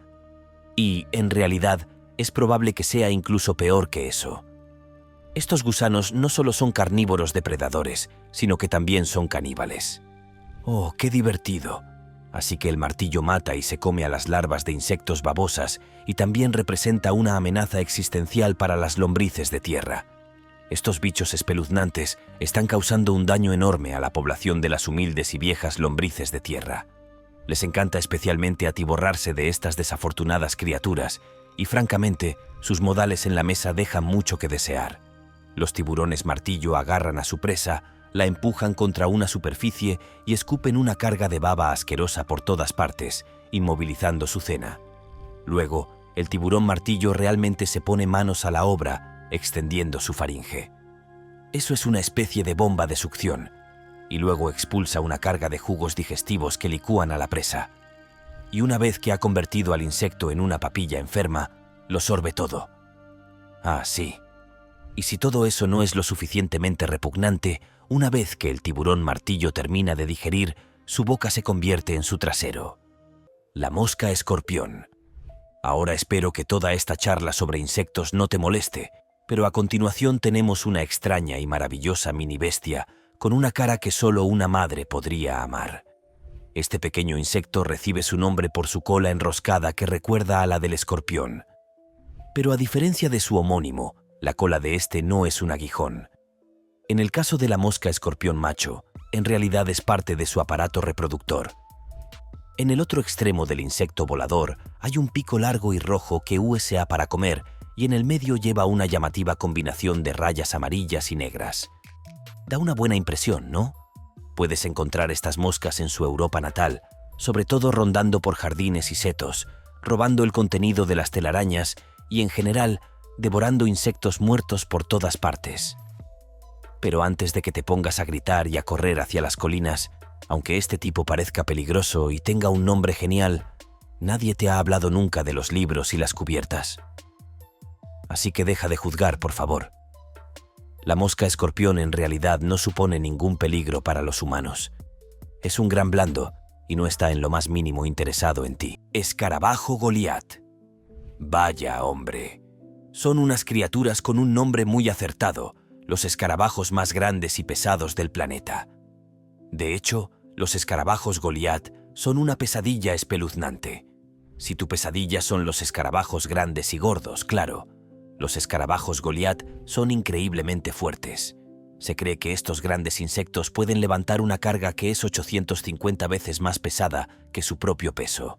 Y, en realidad, es probable que sea incluso peor que eso. Estos gusanos no solo son carnívoros depredadores, sino que también son caníbales. ¡Oh, qué divertido! Así que el martillo mata y se come a las larvas de insectos babosas y también representa una amenaza existencial para las lombrices de tierra. Estos bichos espeluznantes están causando un daño enorme a la población de las humildes y viejas lombrices de tierra. Les encanta especialmente atiborrarse de estas desafortunadas criaturas y, francamente, sus modales en la mesa dejan mucho que desear. Los tiburones martillo agarran a su presa, la empujan contra una superficie y escupen una carga de baba asquerosa por todas partes, inmovilizando su cena. Luego, el tiburón martillo realmente se pone manos a la obra, extendiendo su faringe. Eso es una especie de bomba de succión, y luego expulsa una carga de jugos digestivos que licúan a la presa. Y una vez que ha convertido al insecto en una papilla enferma, lo sorbe todo. Ah, sí. Y si todo eso no es lo suficientemente repugnante, una vez que el tiburón martillo termina de digerir, su boca se convierte en su trasero. La mosca escorpión. Ahora espero que toda esta charla sobre insectos no te moleste, pero a continuación tenemos una extraña y maravillosa mini bestia con una cara que solo una madre podría amar. Este pequeño insecto recibe su nombre por su cola enroscada que recuerda a la del escorpión. Pero a diferencia de su homónimo, la cola de este no es un aguijón. En el caso de la mosca escorpión macho, en realidad es parte de su aparato reproductor. En el otro extremo del insecto volador hay un pico largo y rojo que usa para comer y en el medio lleva una llamativa combinación de rayas amarillas y negras. Da una buena impresión, ¿no? Puedes encontrar estas moscas en su Europa natal, sobre todo rondando por jardines y setos, robando el contenido de las telarañas y, en general, devorando insectos muertos por todas partes. Pero antes de que te pongas a gritar y a correr hacia las colinas, aunque este tipo parezca peligroso y tenga un nombre genial, nadie te ha hablado nunca de los libros y las cubiertas. Así que deja de juzgar, por favor. La mosca escorpión en realidad no supone ningún peligro para los humanos. Es un gran blando y no está en lo más mínimo interesado en ti. Escarabajo Goliat. Vaya hombre. Son unas criaturas con un nombre muy acertado, los escarabajos más grandes y pesados del planeta. De hecho, los escarabajos Goliat son una pesadilla espeluznante. Si tu pesadilla son los escarabajos grandes y gordos, claro. Los escarabajos Goliat son increíblemente fuertes. Se cree que estos grandes insectos pueden levantar una carga que es 850 veces más pesada que su propio peso.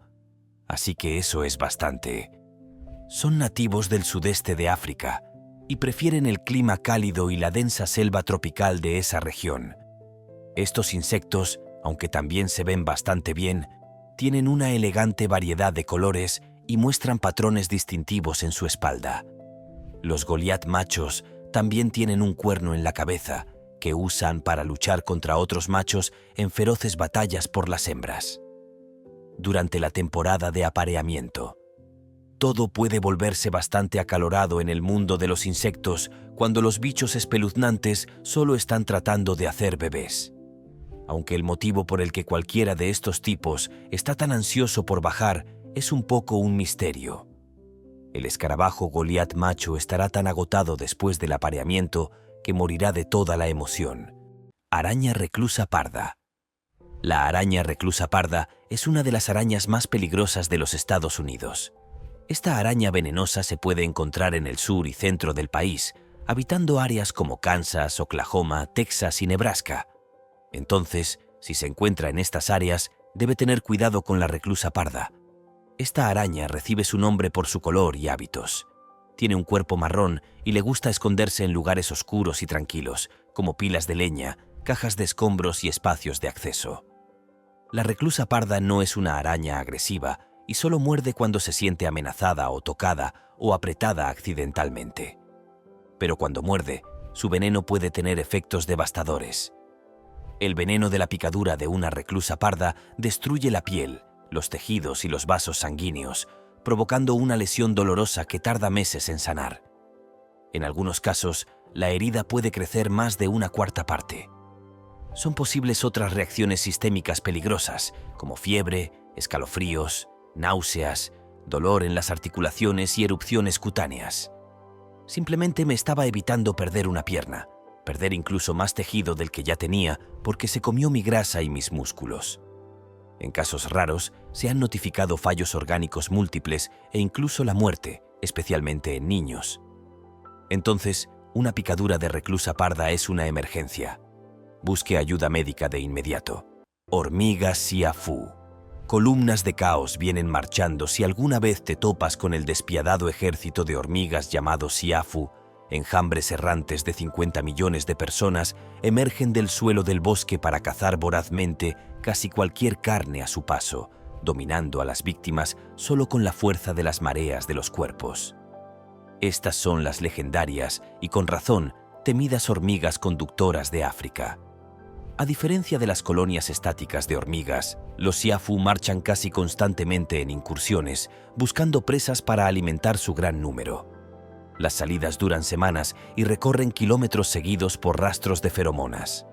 Así que eso es bastante. Son nativos del sudeste de África y prefieren el clima cálido y la densa selva tropical de esa región. Estos insectos, aunque también se ven bastante bien, tienen una elegante variedad de colores y muestran patrones distintivos en su espalda. Los Goliat machos también tienen un cuerno en la cabeza que usan para luchar contra otros machos en feroces batallas por las hembras. Durante la temporada de apareamiento, todo puede volverse bastante acalorado en el mundo de los insectos cuando los bichos espeluznantes solo están tratando de hacer bebés. aunque el motivo por el que cualquiera de estos tipos está tan ansioso por bajar es un poco un misterio. El escarabajo Goliat macho estará tan agotado después del apareamiento que morirá de toda la emoción. Araña reclusa parda. La araña reclusa parda es una de las arañas más peligrosas de los Estados Unidos. Esta araña venenosa se puede encontrar en el sur y centro del país, habitando áreas como Kansas, Oklahoma, Texas y Nebraska. Entonces, si se encuentra en estas áreas, debe tener cuidado con la reclusa parda. Esta araña recibe su nombre por su color y hábitos. Tiene un cuerpo marrón y le gusta esconderse en lugares oscuros y tranquilos, como pilas de leña, cajas de escombros y espacios de acceso. La reclusa parda no es una araña agresiva y solo muerde cuando se siente amenazada o tocada o apretada accidentalmente. Pero cuando muerde, su veneno puede tener efectos devastadores. El veneno de la picadura de una reclusa parda destruye la piel, los tejidos y los vasos sanguíneos, provocando una lesión dolorosa que tarda meses en sanar. En algunos casos, la herida puede crecer más de una cuarta parte. Son posibles otras reacciones sistémicas peligrosas, como fiebre, escalofríos, náuseas, dolor en las articulaciones y erupciones cutáneas. Simplemente me estaba evitando perder una pierna, perder incluso más tejido del que ya tenía porque se comió mi grasa y mis músculos. En casos raros, se han notificado fallos orgánicos múltiples e incluso la muerte, especialmente en niños. Entonces, una picadura de reclusa parda es una emergencia. Busque ayuda médica de inmediato. Hormigas siafu. Columnas de caos vienen marchando si alguna vez te topas con el despiadado ejército de hormigas llamado siafu. Enjambres errantes de 50 millones de personas emergen del suelo del bosque para cazar vorazmente casi cualquier carne a su paso, dominando a las víctimas solo con la fuerza de las mareas de los cuerpos. Estas son las legendarias y con razón temidas hormigas conductoras de África. A diferencia de las colonias estáticas de hormigas, los siafu marchan casi constantemente en incursiones, buscando presas para alimentar su gran número. Las salidas duran semanas y recorren kilómetros seguidos por rastros de feromonas.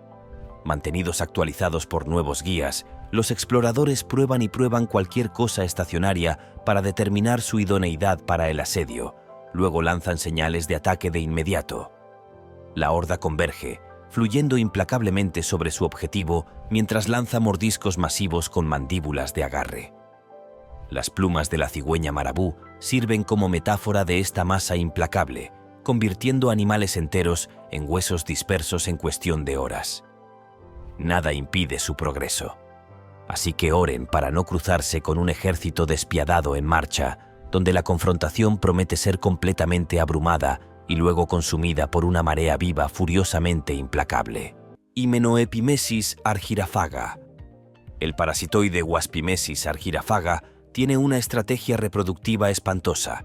Mantenidos actualizados por nuevos guías, los exploradores prueban y prueban cualquier cosa estacionaria para determinar su idoneidad para el asedio. Luego lanzan señales de ataque de inmediato. La horda converge, fluyendo implacablemente sobre su objetivo mientras lanza mordiscos masivos con mandíbulas de agarre. Las plumas de la cigüeña marabú sirven como metáfora de esta masa implacable, convirtiendo animales enteros en huesos dispersos en cuestión de horas. Nada impide su progreso. Así que oren para no cruzarse con un ejército despiadado en marcha, donde la confrontación promete ser completamente abrumada y luego consumida por una marea viva furiosamente implacable. Hymenoepimesis argyrafaga. El parasitoide Waspimesis argyrafaga tiene una estrategia reproductiva espantosa.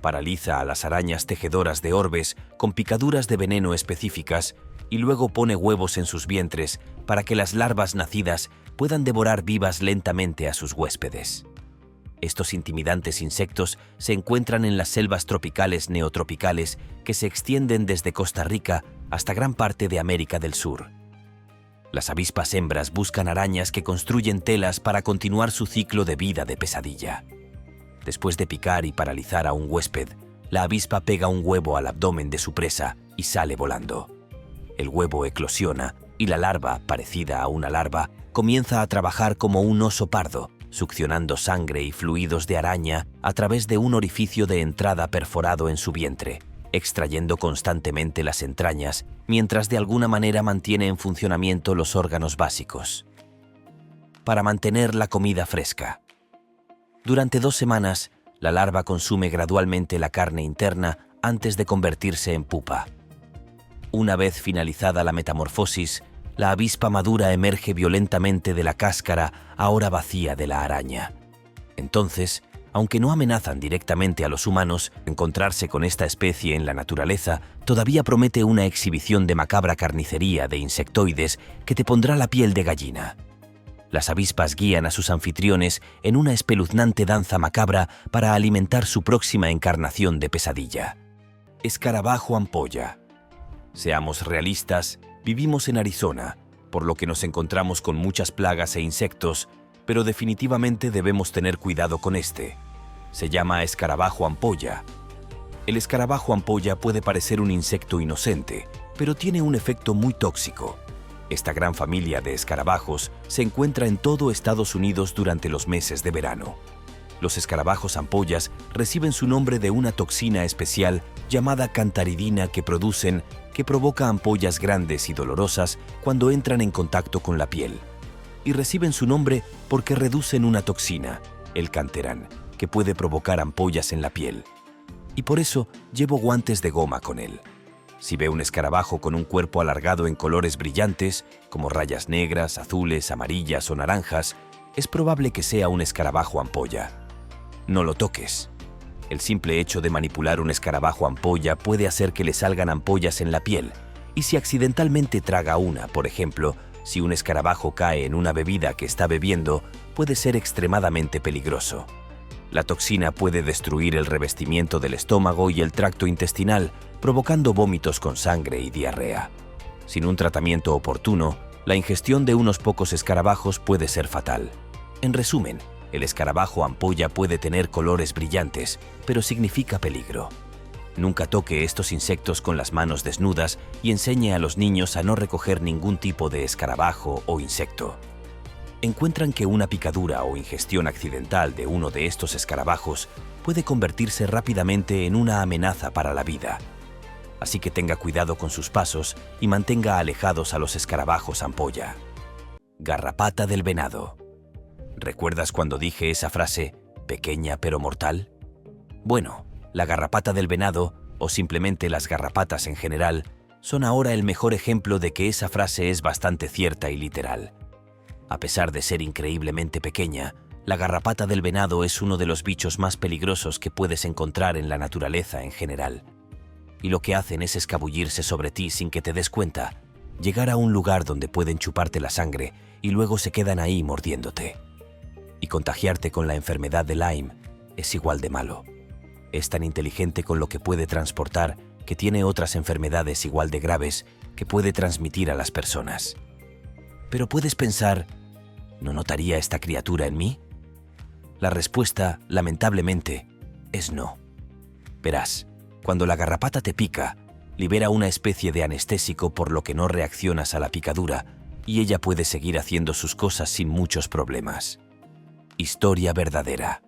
Paraliza a las arañas tejedoras de orbes con picaduras de veneno específicas y luego pone huevos en sus vientres para que las larvas nacidas puedan devorar vivas lentamente a sus huéspedes. Estos intimidantes insectos se encuentran en las selvas tropicales neotropicales que se extienden desde Costa Rica hasta gran parte de América del Sur. Las avispas hembras buscan arañas que construyen telas para continuar su ciclo de vida de pesadilla. Después de picar y paralizar a un huésped, la avispa pega un huevo al abdomen de su presa y sale volando. El huevo eclosiona y la larva, parecida a una larva, comienza a trabajar como un oso pardo, succionando sangre y fluidos de araña a través de un orificio de entrada perforado en su vientre, extrayendo constantemente las entrañas, mientras de alguna manera mantiene en funcionamiento los órganos básicos. Para mantener la comida fresca. Durante 2 semanas, la larva consume gradualmente la carne interna antes de convertirse en pupa. Una vez finalizada la metamorfosis, la avispa madura emerge violentamente de la cáscara ahora vacía de la araña. Entonces, aunque no amenazan directamente a los humanos, encontrarse con esta especie en la naturaleza todavía promete una exhibición de macabra carnicería de insectoides que te pondrá la piel de gallina. Las avispas guían a sus anfitriones en una espeluznante danza macabra para alimentar su próxima encarnación de pesadilla. Escarabajo ampolla. Seamos realistas, vivimos en Arizona, por lo que nos encontramos con muchas plagas e insectos, pero definitivamente debemos tener cuidado con este. Se llama escarabajo ampolla. El escarabajo ampolla puede parecer un insecto inocente, pero tiene un efecto muy tóxico. Esta gran familia de escarabajos se encuentra en todo Estados Unidos durante los meses de verano. Los escarabajos ampollas reciben su nombre de una toxina especial llamada cantaridina que provoca ampollas grandes y dolorosas cuando entran en contacto con la piel. Y reciben su nombre porque reducen una toxina, el canterán, que puede provocar ampollas en la piel. Y por eso llevo guantes de goma con él. Si ve un escarabajo con un cuerpo alargado en colores brillantes, como rayas negras, azules, amarillas o naranjas, es probable que sea un escarabajo ampolla. No lo toques. El simple hecho de manipular un escarabajo ampolla puede hacer que le salgan ampollas en la piel, y si accidentalmente traga una, por ejemplo, si un escarabajo cae en una bebida que está bebiendo, puede ser extremadamente peligroso. La toxina puede destruir el revestimiento del estómago y el tracto intestinal, provocando vómitos con sangre y diarrea. Sin un tratamiento oportuno, la ingestión de unos pocos escarabajos puede ser fatal. En resumen, el escarabajo ampolla puede tener colores brillantes, pero significa peligro. Nunca toque estos insectos con las manos desnudas y enseñe a los niños a no recoger ningún tipo de escarabajo o insecto. Encuentran que una picadura o ingestión accidental de uno de estos escarabajos puede convertirse rápidamente en una amenaza para la vida. Así que tenga cuidado con sus pasos y mantenga alejados a los escarabajos ampolla. Garrapata del venado. ¿Recuerdas cuando dije esa frase, pequeña pero mortal? Bueno, la garrapata del venado, o simplemente las garrapatas en general, son ahora el mejor ejemplo de que esa frase es bastante cierta y literal. A pesar de ser increíblemente pequeña, la garrapata del venado es uno de los bichos más peligrosos que puedes encontrar en la naturaleza en general. Y lo que hacen es escabullirse sobre ti sin que te des cuenta, llegar a un lugar donde pueden chuparte la sangre y luego se quedan ahí mordiéndote. Y contagiarte con la enfermedad de Lyme es igual de malo. Es tan inteligente con lo que puede transportar que tiene otras enfermedades igual de graves que puede transmitir a las personas. Pero puedes pensar, ¿no notaría esta criatura en mí? La respuesta, lamentablemente, es no. Verás, cuando la garrapata te pica, libera una especie de anestésico por lo que no reaccionas a la picadura y ella puede seguir haciendo sus cosas sin muchos problemas. Historia verdadera.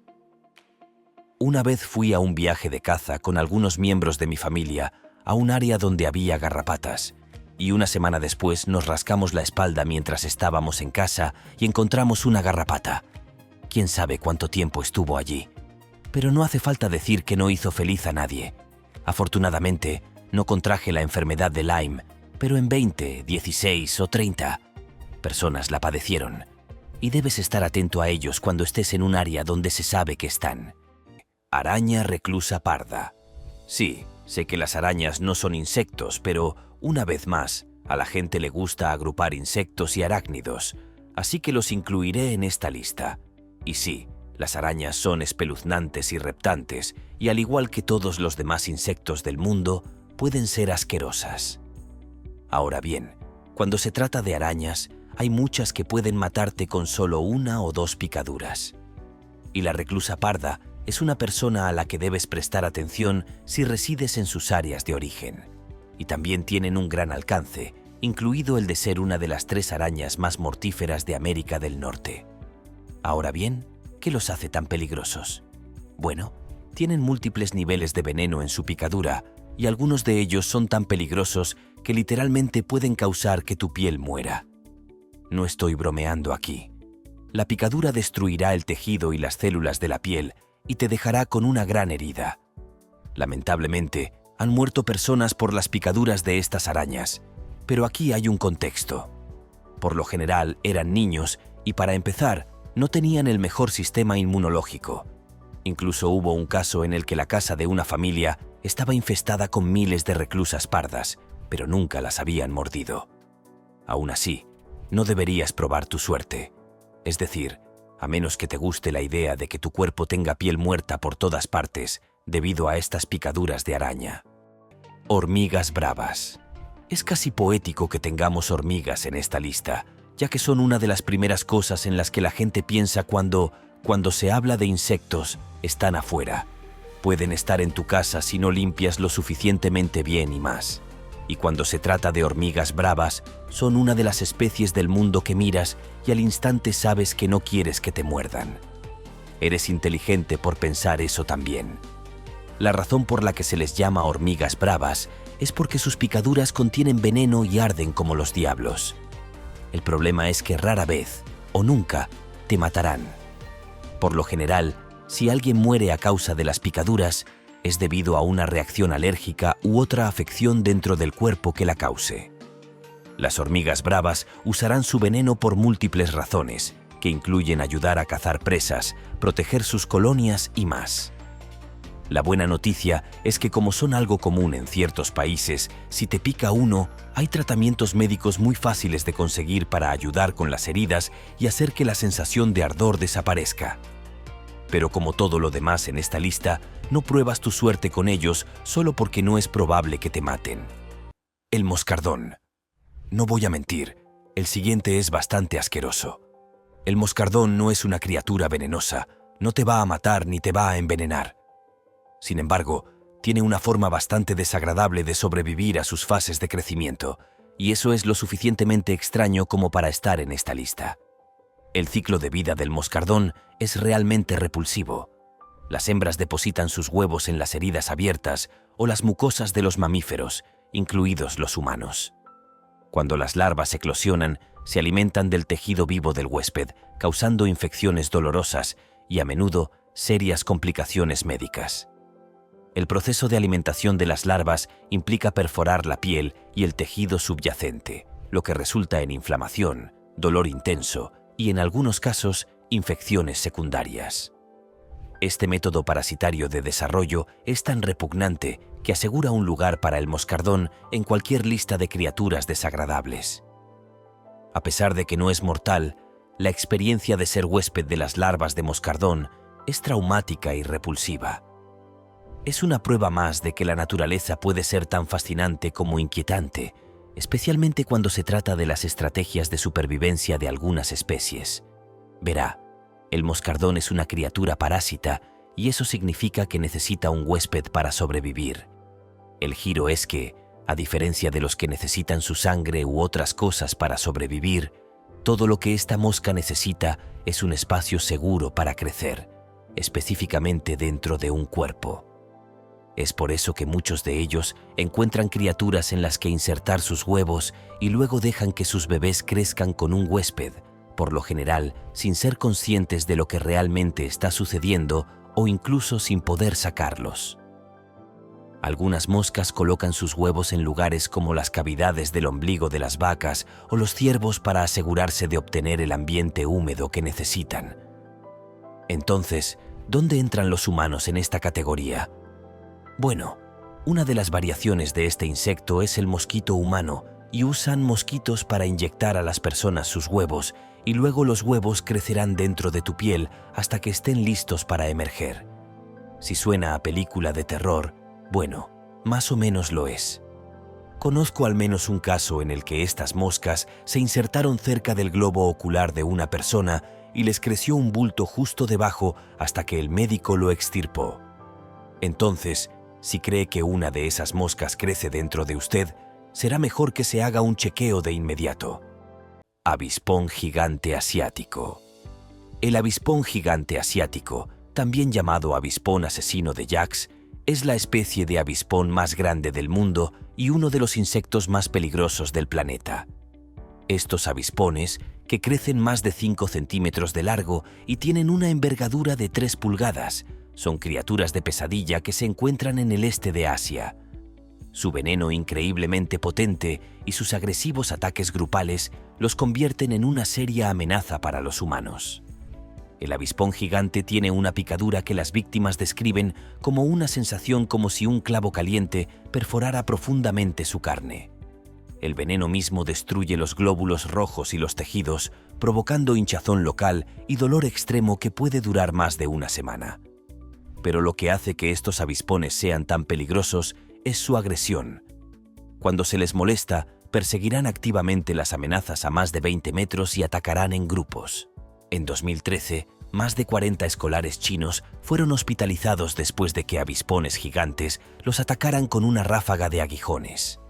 Una vez fui a un viaje de caza con algunos miembros de mi familia a un área donde había garrapatas, y una semana después nos rascamos la espalda mientras estábamos en casa y encontramos una garrapata. Quién sabe cuánto tiempo estuvo allí. Pero no hace falta decir que no hizo feliz a nadie. Afortunadamente, no contraje la enfermedad de Lyme, pero en 20, 16 o 30 personas la padecieron. Y debes estar atento a ellos cuando estés en un área donde se sabe que están. Araña reclusa parda. Sí, sé que las arañas no son insectos, pero, una vez más, a la gente le gusta agrupar insectos y arácnidos, así que los incluiré en esta lista. Y sí, las arañas son espeluznantes y reptantes, y al igual que todos los demás insectos del mundo, pueden ser asquerosas. Ahora bien, cuando se trata de arañas, hay muchas que pueden matarte con solo 1 o 2 picaduras. Y la reclusa parda es una persona a la que debes prestar atención si resides en sus áreas de origen. Y también tienen un gran alcance, incluido el de ser una de las 3 arañas más mortíferas de América del Norte. Ahora bien, ¿qué los hace tan peligrosos? Bueno, tienen múltiples niveles de veneno en su picadura, y algunos de ellos son tan peligrosos que literalmente pueden causar que tu piel muera. No estoy bromeando aquí. La picadura destruirá el tejido y las células de la piel y te dejará con una gran herida. Lamentablemente, han muerto personas por las picaduras de estas arañas, pero aquí hay un contexto. Por lo general eran niños y, para empezar, no tenían el mejor sistema inmunológico. Incluso hubo un caso en el que la casa de una familia estaba infestada con miles de reclusas pardas, pero nunca las habían mordido. Aún así, no deberías probar tu suerte. Es decir, a menos que te guste la idea de que tu cuerpo tenga piel muerta por todas partes debido a estas picaduras de araña. Hormigas bravas. Es casi poético que tengamos hormigas en esta lista, ya que son una de las primeras cosas en las que la gente piensa cuando se habla de insectos. Están afuera. Pueden estar en tu casa si no limpias lo suficientemente bien y más. Y cuando se trata de hormigas bravas, son una de las especies del mundo que miras y al instante sabes que no quieres que te muerdan. Eres inteligente por pensar eso también. La razón por la que se les llama hormigas bravas es porque sus picaduras contienen veneno y arden como los diablos. El problema es que rara vez, o nunca, te matarán. Por lo general, si alguien muere a causa de las picaduras, es debido a una reacción alérgica u otra afección dentro del cuerpo que la cause. Las hormigas bravas usarán su veneno por múltiples razones, que incluyen ayudar a cazar presas, proteger sus colonias y más. La buena noticia es que como son algo común en ciertos países, si te pica uno, hay tratamientos médicos muy fáciles de conseguir para ayudar con las heridas y hacer que la sensación de ardor desaparezca. Pero como todo lo demás en esta lista, no pruebas tu suerte con ellos solo porque no es probable que te maten. El moscardón. No voy a mentir, el siguiente es bastante asqueroso. El moscardón no es una criatura venenosa, no te va a matar ni te va a envenenar. Sin embargo, tiene una forma bastante desagradable de sobrevivir a sus fases de crecimiento, y eso es lo suficientemente extraño como para estar en esta lista. El ciclo de vida del moscardón es realmente repulsivo. Las hembras depositan sus huevos en las heridas abiertas o las mucosas de los mamíferos, incluidos los humanos. Cuando las larvas eclosionan, se alimentan del tejido vivo del huésped, causando infecciones dolorosas y a menudo serias complicaciones médicas. El proceso de alimentación de las larvas implica perforar la piel y el tejido subyacente, lo que resulta en inflamación, dolor intenso y, en algunos casos, infecciones secundarias. Este método parasitario de desarrollo es tan repugnante que asegura un lugar para el moscardón en cualquier lista de criaturas desagradables. A pesar de que no es mortal, la experiencia de ser huésped de las larvas de moscardón es traumática y repulsiva. Es una prueba más de que la naturaleza puede ser tan fascinante como inquietante, especialmente cuando se trata de las estrategias de supervivencia de algunas especies. Verá, el moscardón es una criatura parásita y eso significa que necesita un huésped para sobrevivir. El giro es que, a diferencia de los que necesitan su sangre u otras cosas para sobrevivir, todo lo que esta mosca necesita es un espacio seguro para crecer, específicamente dentro de un cuerpo. Es por eso que muchos de ellos encuentran criaturas en las que insertar sus huevos y luego dejan que sus bebés crezcan con un huésped, por lo general sin ser conscientes de lo que realmente está sucediendo o incluso sin poder sacarlos. Algunas moscas colocan sus huevos en lugares como las cavidades del ombligo de las vacas o los ciervos para asegurarse de obtener el ambiente húmedo que necesitan. Entonces, ¿dónde entran los humanos en esta categoría? Bueno, una de las variaciones de este insecto es el mosquito humano y usan mosquitos para inyectar a las personas sus huevos y luego los huevos crecerán dentro de tu piel hasta que estén listos para emerger. Si suena a película de terror, bueno, más o menos lo es. Conozco al menos un caso en el que estas moscas se insertaron cerca del globo ocular de una persona y les creció un bulto justo debajo hasta que el médico lo extirpó. Entonces, si cree que una de esas moscas crece dentro de usted, será mejor que se haga un chequeo de inmediato. Avispón gigante asiático. El avispón gigante asiático, también llamado avispón asesino de Jacques, es la especie de avispón más grande del mundo y uno de los insectos más peligrosos del planeta. Estos avispones, que crecen más de 5 centímetros de largo y tienen una envergadura de 3 pulgadas, son criaturas de pesadilla que se encuentran en el este de Asia. Su veneno increíblemente potente y sus agresivos ataques grupales los convierten en una seria amenaza para los humanos. El avispón gigante tiene una picadura que las víctimas describen como una sensación como si un clavo caliente perforara profundamente su carne. El veneno mismo destruye los glóbulos rojos y los tejidos, provocando hinchazón local y dolor extremo que puede durar más de una semana. Pero lo que hace que estos avispones sean tan peligrosos es su agresión. Cuando se les molesta, perseguirán activamente las amenazas a más de 20 metros y atacarán en grupos. En 2013, más de 40 escolares chinos fueron hospitalizados después de que avispones gigantes los atacaran con una ráfaga de aguijones.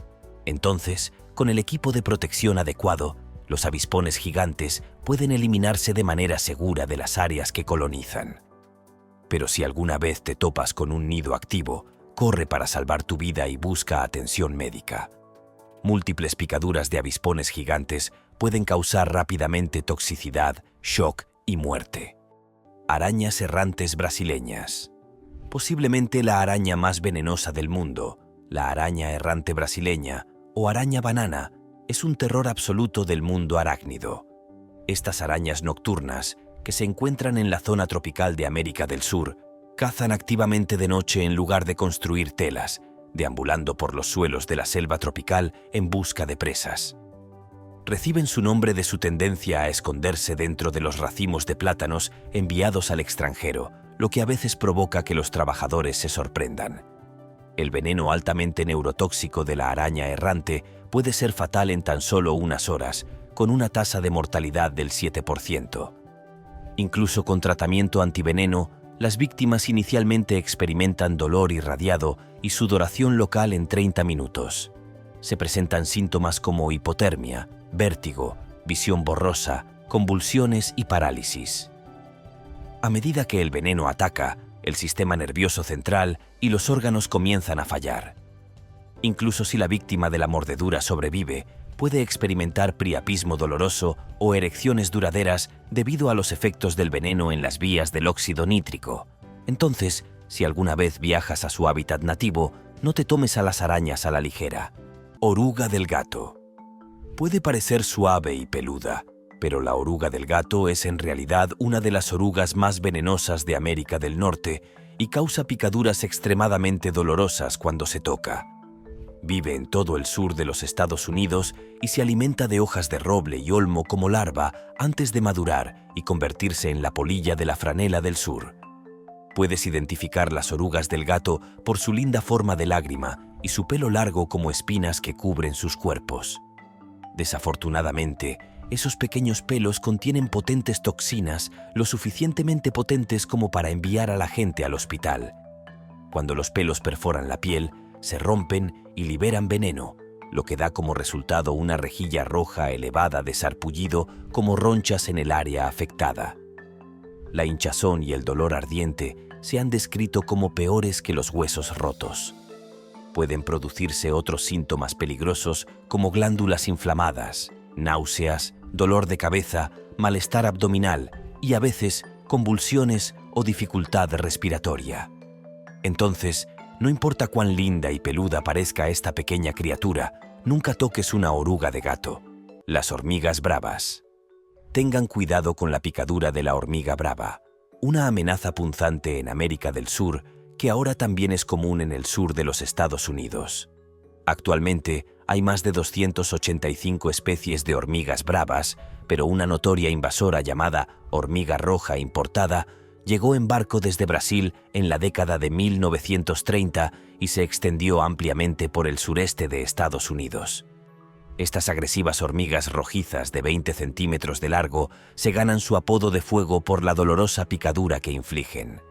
Entonces, con el equipo de protección adecuado, los avispones gigantes pueden eliminarse de manera segura de las áreas que colonizan. Pero si alguna vez te topas con un nido activo, corre para salvar tu vida y busca atención médica. Múltiples picaduras de avispones gigantes pueden causar rápidamente toxicidad, shock y muerte. Arañas errantes brasileñas. Posiblemente la araña más venenosa del mundo, la araña errante brasileña o araña banana, es un terror absoluto del mundo arácnido. Estas arañas nocturnas, que se encuentran en la zona tropical de América del Sur, cazan activamente de noche en lugar de construir telas, deambulando por los suelos de la selva tropical en busca de presas. Reciben su nombre de su tendencia a esconderse dentro de los racimos de plátanos enviados al extranjero, lo que a veces provoca que los trabajadores se sorprendan. El veneno altamente neurotóxico de la araña errante puede ser fatal en tan solo unas horas, con una tasa de mortalidad del 7%. Incluso con tratamiento antiveneno, las víctimas inicialmente experimentan dolor irradiado y sudoración local en 30 minutos. Se presentan síntomas como hipotermia, vértigo, visión borrosa, convulsiones y parálisis. A medida que el veneno ataca, el sistema nervioso central y los órganos comienzan a fallar. Incluso si la víctima de la mordedura sobrevive, puede experimentar priapismo doloroso o erecciones duraderas debido a los efectos del veneno en las vías del óxido nítrico. Entonces, si alguna vez viajas a su hábitat nativo, no te tomes a las arañas a la ligera. Oruga del gato. Puede parecer suave y peluda, pero la oruga del gato es en realidad una de las orugas más venenosas de América del Norte y causa picaduras extremadamente dolorosas cuando se toca. Vive en todo el sur de los Estados Unidos y se alimenta de hojas de roble y olmo como larva antes de madurar y convertirse en la polilla de la franela del sur. Puedes identificar las orugas del gato por su linda forma de lágrima y su pelo largo como espinas que cubren sus cuerpos. Desafortunadamente, esos pequeños pelos contienen potentes toxinas, lo suficientemente potentes como para enviar a la gente al hospital. Cuando los pelos perforan la piel, se rompen y liberan veneno, lo que da como resultado una rejilla roja elevada de sarpullido como ronchas en el área afectada. La hinchazón y el dolor ardiente se han descrito como peores que los huesos rotos. Pueden producirse otros síntomas peligrosos como glándulas inflamadas, náuseas, dolor de cabeza, malestar abdominal y a veces convulsiones o dificultad respiratoria. Entonces, no importa cuán linda y peluda parezca esta pequeña criatura, nunca toques una oruga de gato. Las hormigas bravas. Tengan cuidado con la picadura de la hormiga brava, una amenaza punzante en América del Sur que ahora también es común en el sur de los Estados Unidos. Actualmente hay más de 285 especies de hormigas bravas, pero una notoria invasora llamada hormiga roja importada llegó en barco desde Brasil en la década de 1930 y se extendió ampliamente por el sureste de Estados Unidos. Estas agresivas hormigas rojizas de 20 centímetros de largo se ganan su apodo de fuego por la dolorosa picadura que infligen.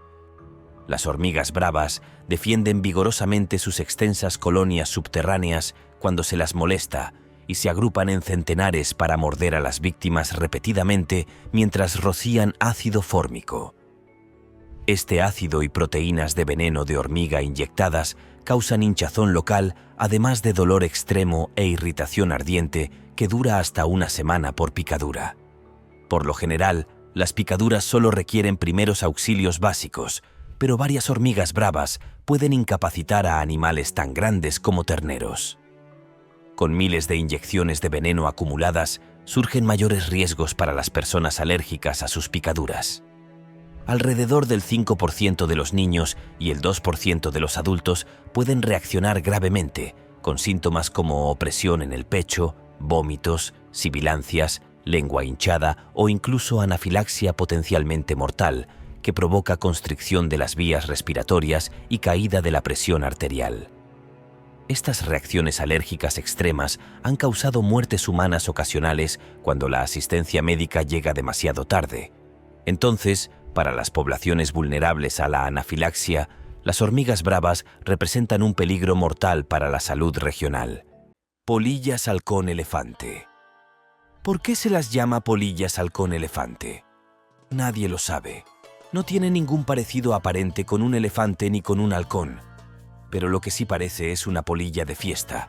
Las hormigas bravas defienden vigorosamente sus extensas colonias subterráneas cuando se las molesta y se agrupan en centenares para morder a las víctimas repetidamente mientras rocían ácido fórmico. Este ácido y proteínas de veneno de hormiga inyectadas causan hinchazón local, además de dolor extremo e irritación ardiente que dura hasta una semana por picadura. Por lo general, las picaduras solo requieren primeros auxilios básicos, pero varias hormigas bravas pueden incapacitar a animales tan grandes como terneros. Con miles de inyecciones de veneno acumuladas, surgen mayores riesgos para las personas alérgicas a sus picaduras. Alrededor del 5% de los niños y el 2% de los adultos pueden reaccionar gravemente, con síntomas como opresión en el pecho, vómitos, sibilancias, lengua hinchada o incluso anafilaxia potencialmente mortal, que provoca constricción de las vías respiratorias y caída de la presión arterial. Estas reacciones alérgicas extremas han causado muertes humanas ocasionales cuando la asistencia médica llega demasiado tarde. Entonces, para las poblaciones vulnerables a la anafilaxia, las hormigas bravas representan un peligro mortal para la salud regional. Polillas halcón elefante. ¿Por qué se las llama polillas halcón elefante? Nadie lo sabe. No tiene ningún parecido aparente con un elefante ni con un halcón. Pero lo que sí parece es una polilla de fiesta.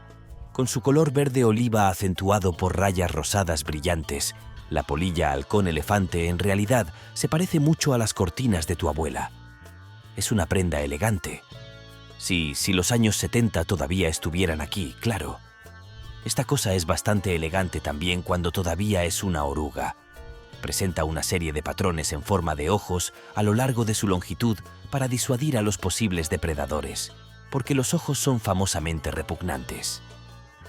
Con su color verde oliva acentuado por rayas rosadas brillantes, la polilla halcón elefante en realidad se parece mucho a las cortinas de tu abuela. Es una prenda elegante. Si los años 70 todavía estuvieran aquí, claro. Esta cosa es bastante elegante también cuando todavía es una oruga. Presenta una serie de patrones en forma de ojos a lo largo de su longitud para disuadir a los posibles depredadores, porque los ojos son famosamente repugnantes.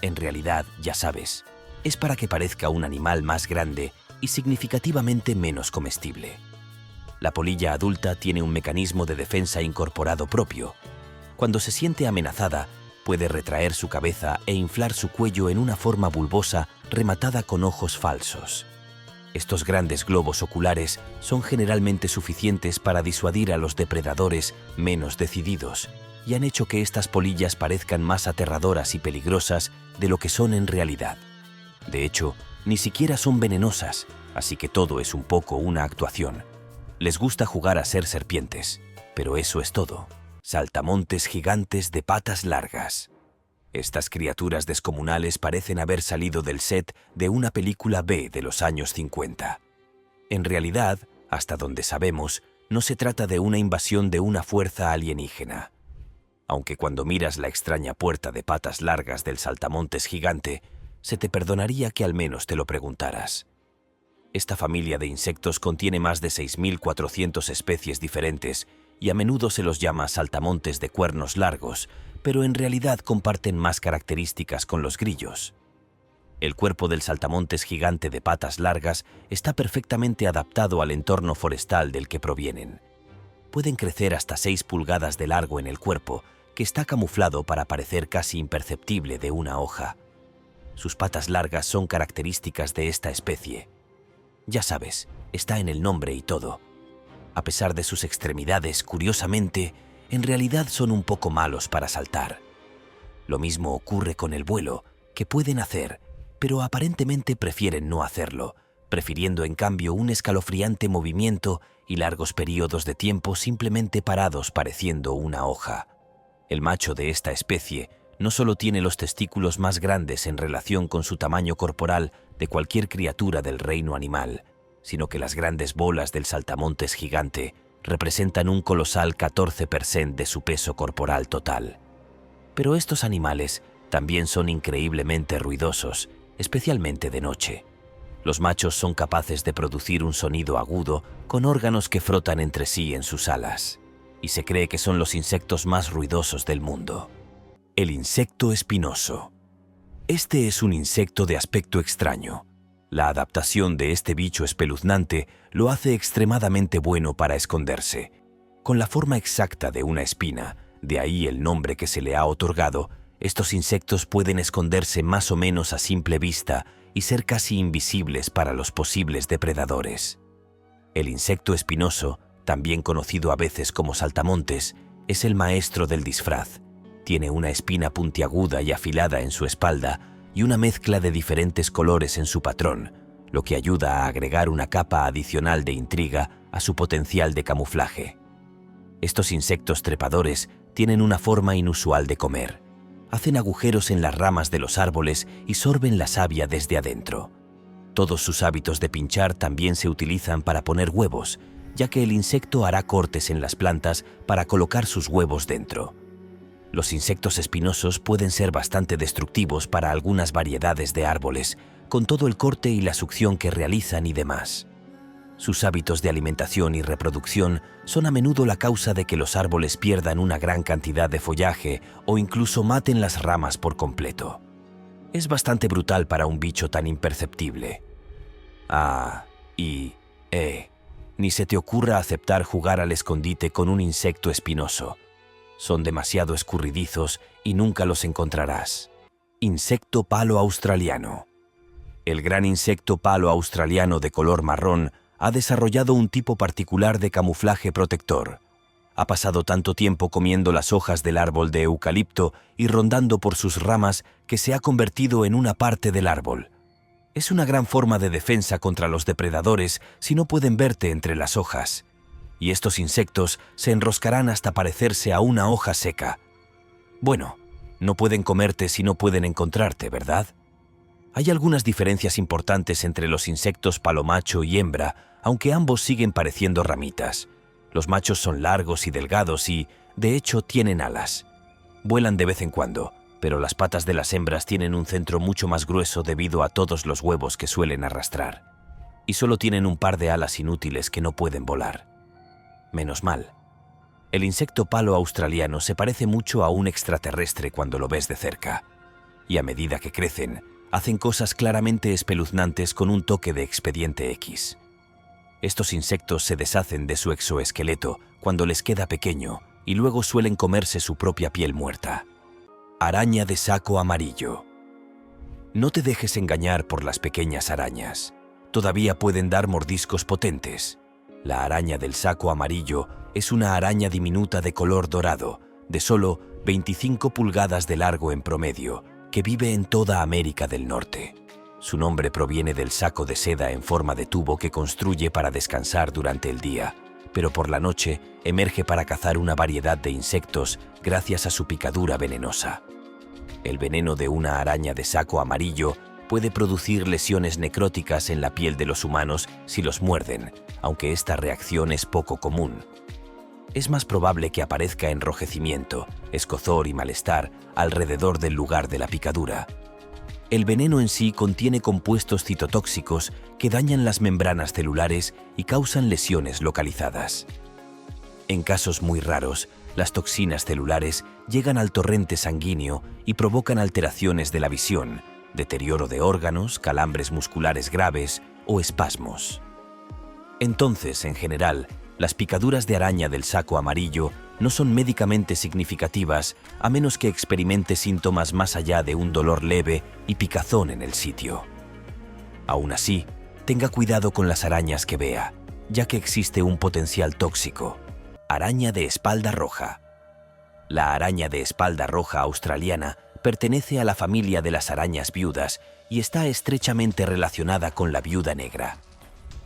En realidad, ya sabes, es para que parezca un animal más grande y significativamente menos comestible. La polilla adulta tiene un mecanismo de defensa incorporado propio. Cuando se siente amenazada, puede retraer su cabeza e inflar su cuello en una forma bulbosa rematada con ojos falsos. Estos grandes globos oculares son generalmente suficientes para disuadir a los depredadores menos decididos y han hecho que estas polillas parezcan más aterradoras y peligrosas de lo que son en realidad. De hecho, ni siquiera son venenosas, así que todo es un poco una actuación. Les gusta jugar a ser serpientes, pero eso es todo. Saltamontes gigantes de patas largas. Estas criaturas descomunales parecen haber salido del set de una película B de los años 50. En realidad, hasta donde sabemos, no se trata de una invasión de una fuerza alienígena. Aunque cuando miras la extraña puerta de patas largas del saltamontes gigante, se te perdonaría que al menos te lo preguntaras. Esta familia de insectos contiene más de 6.400 especies diferentes y a menudo se los llama saltamontes de cuernos largos, pero en realidad comparten más características con los grillos. El cuerpo del saltamontes gigante de patas largas está perfectamente adaptado al entorno forestal del que provienen. Pueden crecer hasta 6 pulgadas de largo en el cuerpo, que está camuflado para parecer casi imperceptible de una hoja. Sus patas largas son características de esta especie. Ya sabes, está en el nombre y todo. A pesar de sus extremidades, curiosamente, en realidad son un poco malos para saltar. Lo mismo ocurre con el vuelo, que pueden hacer, pero aparentemente prefieren no hacerlo, prefiriendo en cambio un escalofriante movimiento y largos periodos de tiempo simplemente parados pareciendo una hoja. El macho de esta especie no solo tiene los testículos más grandes en relación con su tamaño corporal de cualquier criatura del reino animal, sino que las grandes bolas del saltamontes gigante representan un colosal 14% de su peso corporal total. Pero estos animales también son increíblemente ruidosos, especialmente de noche. Los machos son capaces de producir un sonido agudo con órganos que frotan entre sí en sus alas, y se cree que son los insectos más ruidosos del mundo. El insecto espinoso. Este es un insecto de aspecto extraño. La adaptación de este bicho espeluznante lo hace extremadamente bueno para esconderse. Con la forma exacta de una espina, de ahí el nombre que se le ha otorgado, estos insectos pueden esconderse más o menos a simple vista y ser casi invisibles para los posibles depredadores. El insecto espinoso, también conocido a veces como saltamontes, es el maestro del disfraz. Tiene una espina puntiaguda y afilada en su espalda y una mezcla de diferentes colores en su patrón, lo que ayuda a agregar una capa adicional de intriga a su potencial de camuflaje. Estos insectos trepadores tienen una forma inusual de comer. Hacen agujeros en las ramas de los árboles y sorben la savia desde adentro. Todos sus hábitos de pinchar también se utilizan para poner huevos, ya que el insecto hará cortes en las plantas para colocar sus huevos dentro. Los insectos espinosos pueden ser bastante destructivos para algunas variedades de árboles, con todo el corte y la succión que realizan y demás. Sus hábitos de alimentación y reproducción son a menudo la causa de que los árboles pierdan una gran cantidad de follaje o incluso maten las ramas por completo. Es bastante brutal para un bicho tan imperceptible. Ni se te ocurra aceptar jugar al escondite con un insecto espinoso. Son demasiado escurridizos y nunca los encontrarás. Insecto palo australiano. El gran insecto palo australiano de color marrón ha desarrollado un tipo particular de camuflaje protector. Ha pasado tanto tiempo comiendo las hojas del árbol de eucalipto y rondando por sus ramas que se ha convertido en una parte del árbol. Es una gran forma de defensa contra los depredadores si no pueden verte entre las hojas. Y estos insectos se enroscarán hasta parecerse a una hoja seca. Bueno, no pueden comerte si no pueden encontrarte, ¿verdad? Hay algunas diferencias importantes entre los insectos palomacho y hembra, aunque ambos siguen pareciendo ramitas. Los machos son largos y delgados y, de hecho, tienen alas. Vuelan de vez en cuando, pero las patas de las hembras tienen un centro mucho más grueso debido a todos los huevos que suelen arrastrar. Y solo tienen un par de alas inútiles que no pueden volar. Menos mal. El insecto palo australiano se parece mucho a un extraterrestre cuando lo ves de cerca. Y a medida que crecen, hacen cosas claramente espeluznantes con un toque de Expediente X. Estos insectos se deshacen de su exoesqueleto cuando les queda pequeño y luego suelen comerse su propia piel muerta. Araña de saco amarillo. No te dejes engañar por las pequeñas arañas. Todavía pueden dar mordiscos potentes. La araña del saco amarillo es una araña diminuta de color dorado, de solo 25 pulgadas de largo en promedio, que vive en toda América del Norte. Su nombre proviene del saco de seda en forma de tubo que construye para descansar durante el día, pero por la noche emerge para cazar una variedad de insectos gracias a su picadura venenosa. El veneno de una araña de saco amarillo puede producir lesiones necróticas en la piel de los humanos si los muerden, aunque esta reacción es poco común. Es más probable que aparezca enrojecimiento, escozor y malestar alrededor del lugar de la picadura. El veneno en sí contiene compuestos citotóxicos que dañan las membranas celulares y causan lesiones localizadas. En casos muy raros, las toxinas celulares llegan al torrente sanguíneo y provocan alteraciones de la visión, deterioro de órganos, calambres musculares graves o espasmos. Entonces, en general, las picaduras de araña del saco amarillo no son médicamente significativas a menos que experimente síntomas más allá de un dolor leve y picazón en el sitio. Aún así, tenga cuidado con las arañas que vea, ya que existe un potencial tóxico. Araña de espalda roja. La araña de espalda roja australiana pertenece a la familia de las arañas viudas y está estrechamente relacionada con la viuda negra.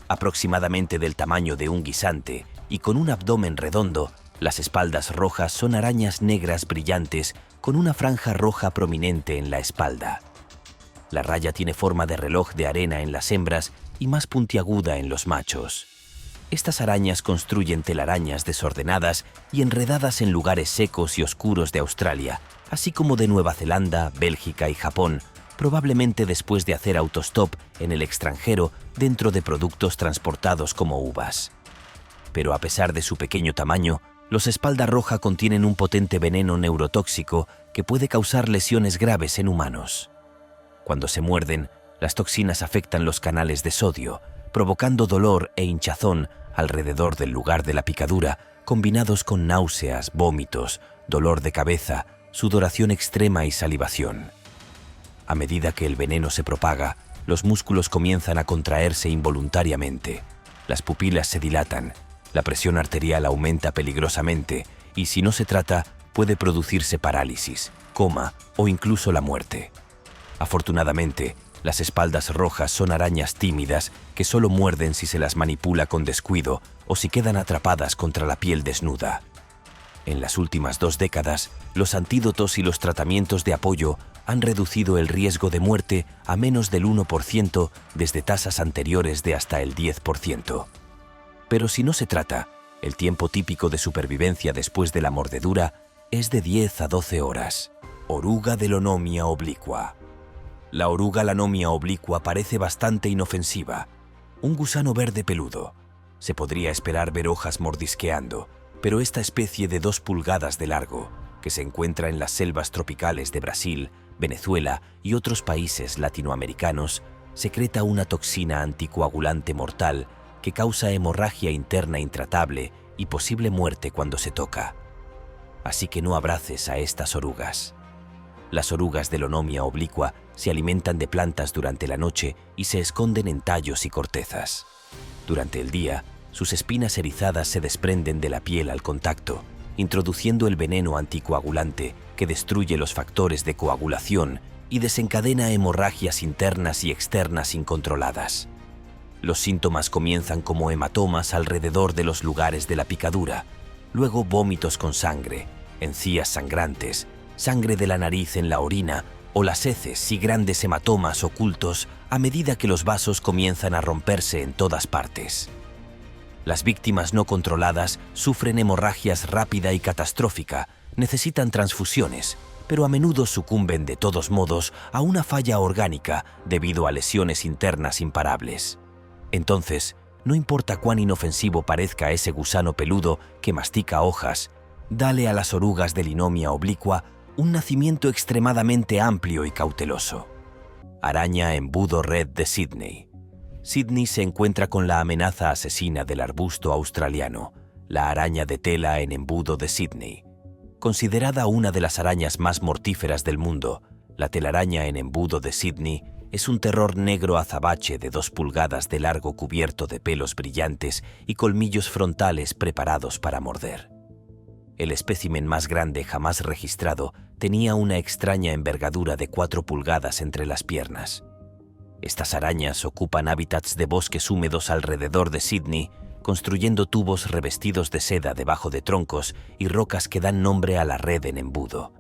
Aproximadamente del tamaño de un guisante y con un abdomen redondo, las espaldas rojas son arañas negras brillantes con una franja roja prominente en la espalda. La raya tiene forma de reloj de arena en las hembras y más puntiaguda en los machos. Estas arañas construyen telarañas desordenadas y enredadas en lugares secos y oscuros de Australia, así como de Nueva Zelanda, Bélgica y Japón, probablemente después de hacer autostop en el extranjero dentro de productos transportados como uvas. Pero a pesar de su pequeño tamaño, los espalda roja contienen un potente veneno neurotóxico que puede causar lesiones graves en humanos. Cuando se muerden, las toxinas afectan los canales de sodio, provocando dolor e hinchazón alrededor del lugar de la picadura, combinados con náuseas, vómitos, dolor de cabeza, sudoración extrema y salivación. A medida que el veneno se propaga, los músculos comienzan a contraerse involuntariamente, las pupilas se dilatan, la presión arterial aumenta peligrosamente y, si no se trata, puede producirse parálisis, coma o incluso la muerte. Afortunadamente, las espaldas rojas son arañas tímidas que solo muerden si se las manipula con descuido o si quedan atrapadas contra la piel desnuda. En las últimas 2 décadas, los antídotos y los tratamientos de apoyo han reducido el riesgo de muerte a menos del 1% desde tasas anteriores de hasta el 10%. Pero si no se trata, el tiempo típico de supervivencia después de la mordedura es de 10 a 12 horas. Oruga de Lanomia obliqua. La oruga Lanomia obliqua parece bastante inofensiva. Un gusano verde peludo. Se podría esperar ver hojas mordisqueando, pero esta especie de 2 pulgadas de largo, que se encuentra en las selvas tropicales de Brasil, Venezuela y otros países latinoamericanos, secreta una toxina anticoagulante mortal que causa hemorragia interna intratable y posible muerte cuando se toca. así que no abraces a estas orugas. Las orugas de Lonomia oblicua se alimentan de plantas durante la noche y se esconden en tallos y cortezas. Durante el día, sus espinas erizadas se desprenden de la piel al contacto, introduciendo el veneno anticoagulante que destruye los factores de coagulación y desencadena hemorragias internas y externas incontroladas. Los síntomas comienzan como hematomas alrededor de los lugares de la picadura, luego vómitos con sangre, encías sangrantes, sangre de la nariz en la orina o las heces y grandes hematomas ocultos a medida que los vasos comienzan a romperse en todas partes. Las víctimas no controladas sufren hemorragias rápida y catastrófica, necesitan transfusiones, pero a menudo sucumben de todos modos a una falla orgánica debido a lesiones internas imparables. Entonces, no importa cuán inofensivo parezca ese gusano peludo que mastica hojas, dale a las orugas de Linomia oblicua un nacimiento extremadamente amplio y cauteloso. Araña embudo red de Sydney. Sydney se encuentra con la amenaza asesina del arbusto australiano, la araña de tela en embudo de Sydney. Considerada una de las arañas más mortíferas del mundo, la telaraña en embudo de Sydney es un terror negro azabache de 2 pulgadas de largo cubierto de pelos brillantes y colmillos frontales preparados para morder. El espécimen más grande jamás registrado tenía una extraña envergadura de 4 pulgadas entre las piernas. Estas arañas ocupan hábitats de bosques húmedos alrededor de Sydney, construyendo tubos revestidos de seda debajo de troncos y rocas que dan nombre a la red en embudo.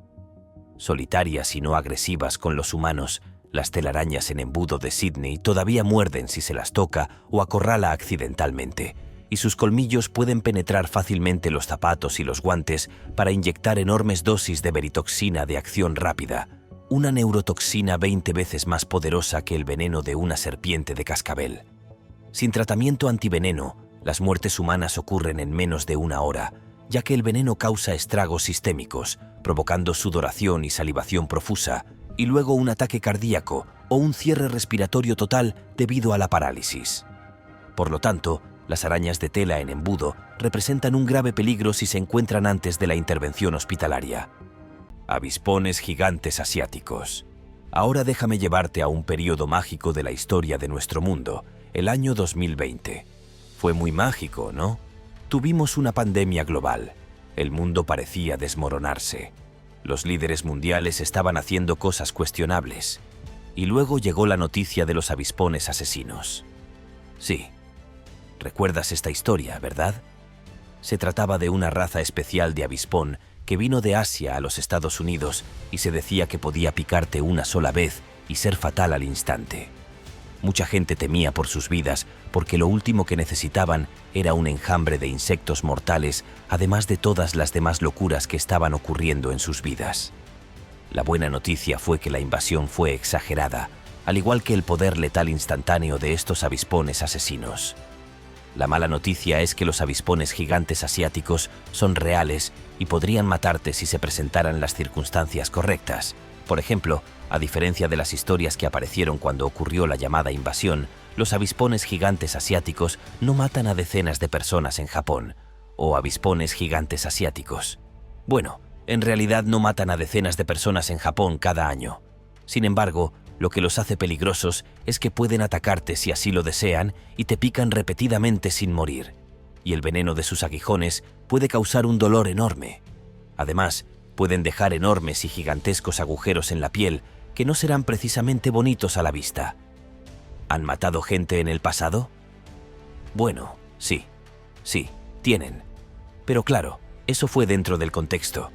Solitarias y no agresivas con los humanos, las telarañas en embudo de Sydney todavía muerden si se las toca o acorrala accidentalmente, y sus colmillos pueden penetrar fácilmente los zapatos y los guantes para inyectar enormes dosis de veritoxina de acción rápida, una neurotoxina 20 veces más poderosa que el veneno de una serpiente de cascabel. Sin tratamiento antiveneno, las muertes humanas ocurren en menos de 1 hora, ya que el veneno causa estragos sistémicos, provocando sudoración y salivación profusa, y luego un ataque cardíaco o un cierre respiratorio total debido a la parálisis. Por lo tanto, las arañas de tela en embudo representan un grave peligro si se encuentran antes de la intervención hospitalaria. Avispones gigantes asiáticos. Ahora déjame llevarte a un periodo mágico de la historia de nuestro mundo, el año 2020. Fue muy mágico, ¿no? Tuvimos una pandemia global. El mundo parecía desmoronarse. Los líderes mundiales estaban haciendo cosas cuestionables. Y luego llegó la noticia de los avispones asesinos. Sí. ¿Recuerdas esta historia, verdad? Se trataba de una raza especial de avispón que vino de Asia a los Estados Unidos y se decía que podía picarte una sola vez y ser fatal al instante. Mucha gente temía por sus vidas porque lo último que necesitaban era un enjambre de insectos mortales, además de todas las demás locuras que estaban ocurriendo en sus vidas. La buena noticia fue que la invasión fue exagerada, al igual que el poder letal instantáneo de estos avispones asesinos. La mala noticia es que los avispones gigantes asiáticos son reales y podrían matarte si se presentaran las circunstancias correctas. Por ejemplo, a diferencia de las historias que aparecieron cuando ocurrió la llamada invasión, los avispones gigantes asiáticos no matan a decenas de personas en Japón, o avispones gigantes asiáticos. Bueno, en realidad no matan a decenas de personas en Japón cada año. Sin embargo, lo que los hace peligrosos es que pueden atacarte si así lo desean y te pican repetidamente sin morir. Y el veneno de sus aguijones puede causar un dolor enorme. Además, pueden dejar enormes y gigantescos agujeros en la piel que no serán precisamente bonitos a la vista. ¿Han matado gente en el pasado? Bueno, sí, tienen. Pero claro, eso fue dentro del contexto.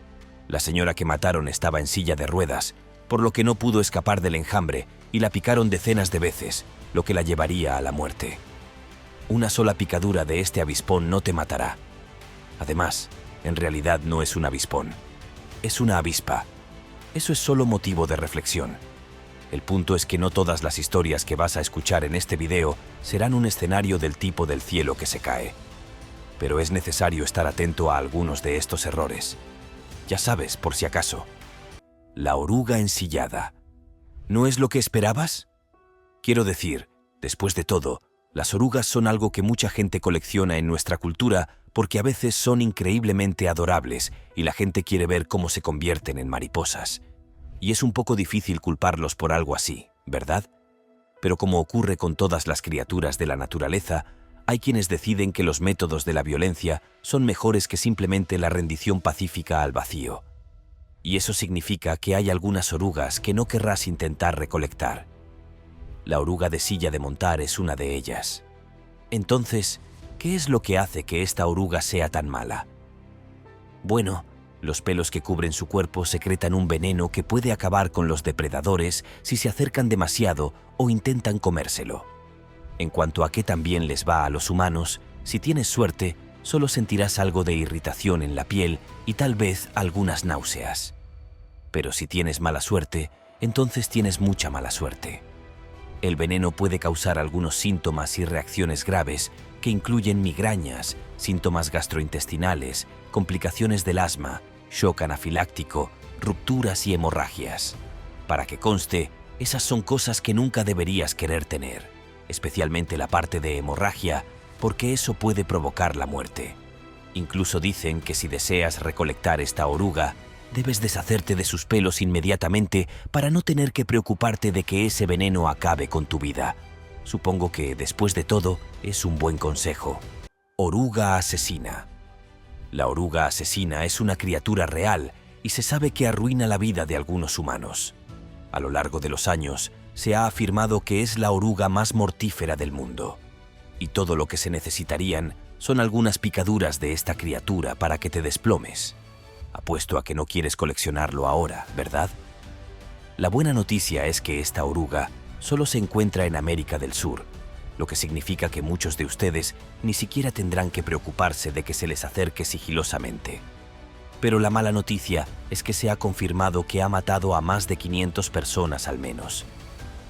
La señora que mataron estaba en silla de ruedas, por lo que no pudo escapar del enjambre y la picaron decenas de veces, lo que la llevaría a la muerte. Una sola picadura de este avispón no te matará. Además, en realidad no es un avispón, es una avispa. Eso es solo motivo de reflexión. El punto es que no todas las historias que vas a escuchar en este video serán un escenario del tipo del cielo que se cae. Pero es necesario estar atento a algunos de estos errores. Ya sabes, por si acaso. La oruga ensillada. ¿No es lo que esperabas? Quiero decir, después de todo, las orugas son algo que mucha gente colecciona en nuestra cultura porque a veces son increíblemente adorables y la gente quiere ver cómo se convierten en mariposas. Y es un poco difícil culparlos por algo así, ¿verdad? Pero como ocurre con todas las criaturas de la naturaleza, hay quienes deciden que los métodos de la violencia son mejores que simplemente la rendición pacífica al vacío. Y eso significa que hay algunas orugas que no querrás intentar recolectar. La oruga de silla de montar es una de ellas. Entonces, ¿qué es lo que hace que esta oruga sea tan mala? Bueno, los pelos que cubren su cuerpo secretan un veneno que puede acabar con los depredadores si se acercan demasiado o intentan comérselo. En cuanto a qué también les va a los humanos, si tienes suerte, solo sentirás algo de irritación en la piel y tal vez algunas náuseas. Pero si tienes mala suerte, entonces tienes mucha mala suerte. El veneno puede causar algunos síntomas y reacciones graves que incluyen migrañas, síntomas gastrointestinales, complicaciones del asma, shock anafiláctico, rupturas y hemorragias. Para que conste, esas son cosas que nunca deberías querer tener, especialmente la parte de hemorragia, porque eso puede provocar la muerte. Incluso dicen que si deseas recolectar esta oruga, debes deshacerte de sus pelos inmediatamente para no tener que preocuparte de que ese veneno acabe con tu vida. Supongo que, después de todo, es un buen consejo. Oruga asesina. La oruga asesina es una criatura real y se sabe que arruina la vida de algunos humanos. A lo largo de los años, se ha afirmado que es la oruga más mortífera del mundo. Y todo lo que se necesitarían son algunas picaduras de esta criatura para que te desplomes. Apuesto a que no quieres coleccionarlo ahora, ¿verdad? La buena noticia es que esta oruga solo se encuentra en América del Sur, lo que significa que muchos de ustedes ni siquiera tendrán que preocuparse de que se les acerque sigilosamente. Pero la mala noticia es que se ha confirmado que ha matado a más de 500 personas al menos.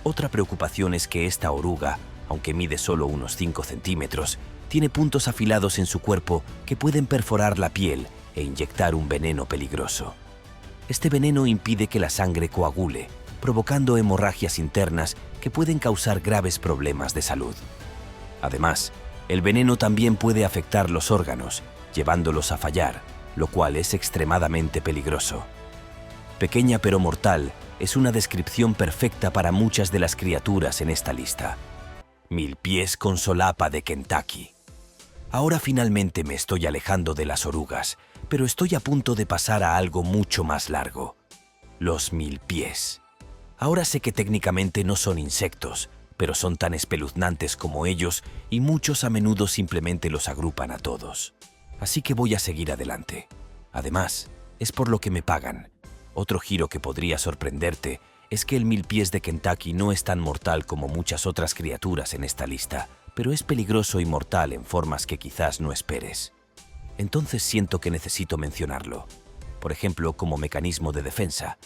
Otra preocupación es que esta oruga, aunque mide solo unos 5 centímetros, tiene puntos afilados en su cuerpo que pueden perforar la piel e inyectar un veneno peligroso. Este veneno impide que la sangre coagule, provocando hemorragias internas que pueden causar graves problemas de salud. Además, el veneno también puede afectar los órganos, llevándolos a fallar, lo cual es extremadamente peligroso. Pequeña pero mortal es una descripción perfecta para muchas de las criaturas en esta lista. Milpies con solapa de Kentucky. Ahora finalmente me estoy alejando de las orugas, pero estoy a punto de pasar a algo mucho más largo. Los milpies. Ahora sé que técnicamente no son insectos, pero son tan espeluznantes como ellos y muchos a menudo simplemente los agrupan a todos. Así que voy a seguir adelante. Además, es por lo que me pagan. Otro giro que podría sorprenderte es que el milpies de Kentucky no es tan mortal como muchas otras criaturas en esta lista, pero es peligroso y mortal en formas que quizás no esperes. Entonces siento que necesito mencionarlo. Por ejemplo, como mecanismo de defensa,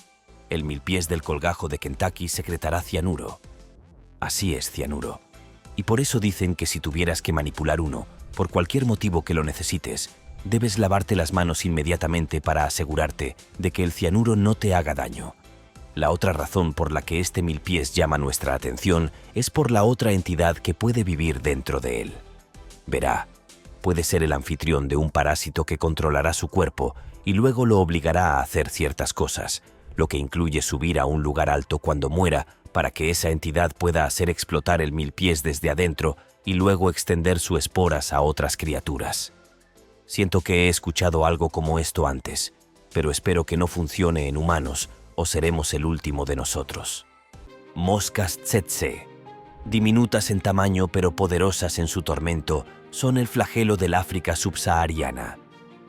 el milpies del colgajo de Kentucky secretará cianuro. Así es, cianuro. Y por eso dicen que si tuvieras que manipular uno, por cualquier motivo que lo necesites, debes lavarte las manos inmediatamente para asegurarte de que el cianuro no te haga daño. La otra razón por la que este milpies llama nuestra atención es por la otra entidad que puede vivir dentro de él. Verá, puede ser el anfitrión de un parásito que controlará su cuerpo y luego lo obligará a hacer ciertas cosas, lo que incluye subir a un lugar alto cuando muera para que esa entidad pueda hacer explotar el milpies desde adentro y luego extender sus esporas a otras criaturas. Siento que he escuchado algo como esto antes, pero espero que no funcione en humanos o seremos el último de nosotros. Moscas tsetse. Diminutas en tamaño pero poderosas en su tormento, son el flagelo del África subsahariana.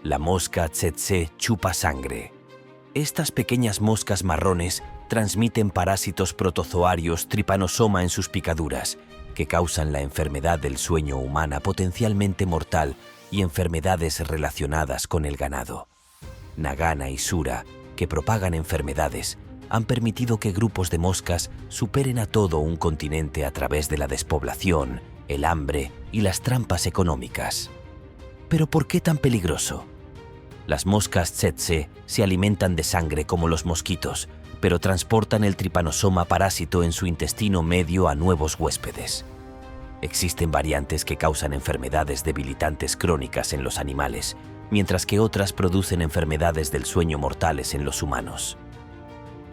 La mosca tsetse chupa sangre. Estas pequeñas moscas marrones transmiten parásitos protozoarios tripanosoma en sus picaduras, que causan la enfermedad del sueño humana potencialmente mortal y enfermedades relacionadas con el ganado. Nagana y Sura, que propagan enfermedades, han permitido que grupos de moscas superen a todo un continente a través de la despoblación, el hambre y las trampas económicas. ¿Pero por qué tan peligroso? Las moscas tsetse se alimentan de sangre como los mosquitos, pero transportan el tripanosoma parásito en su intestino medio a nuevos huéspedes. Existen variantes que causan enfermedades debilitantes crónicas en los animales, mientras que otras producen enfermedades del sueño mortales en los humanos.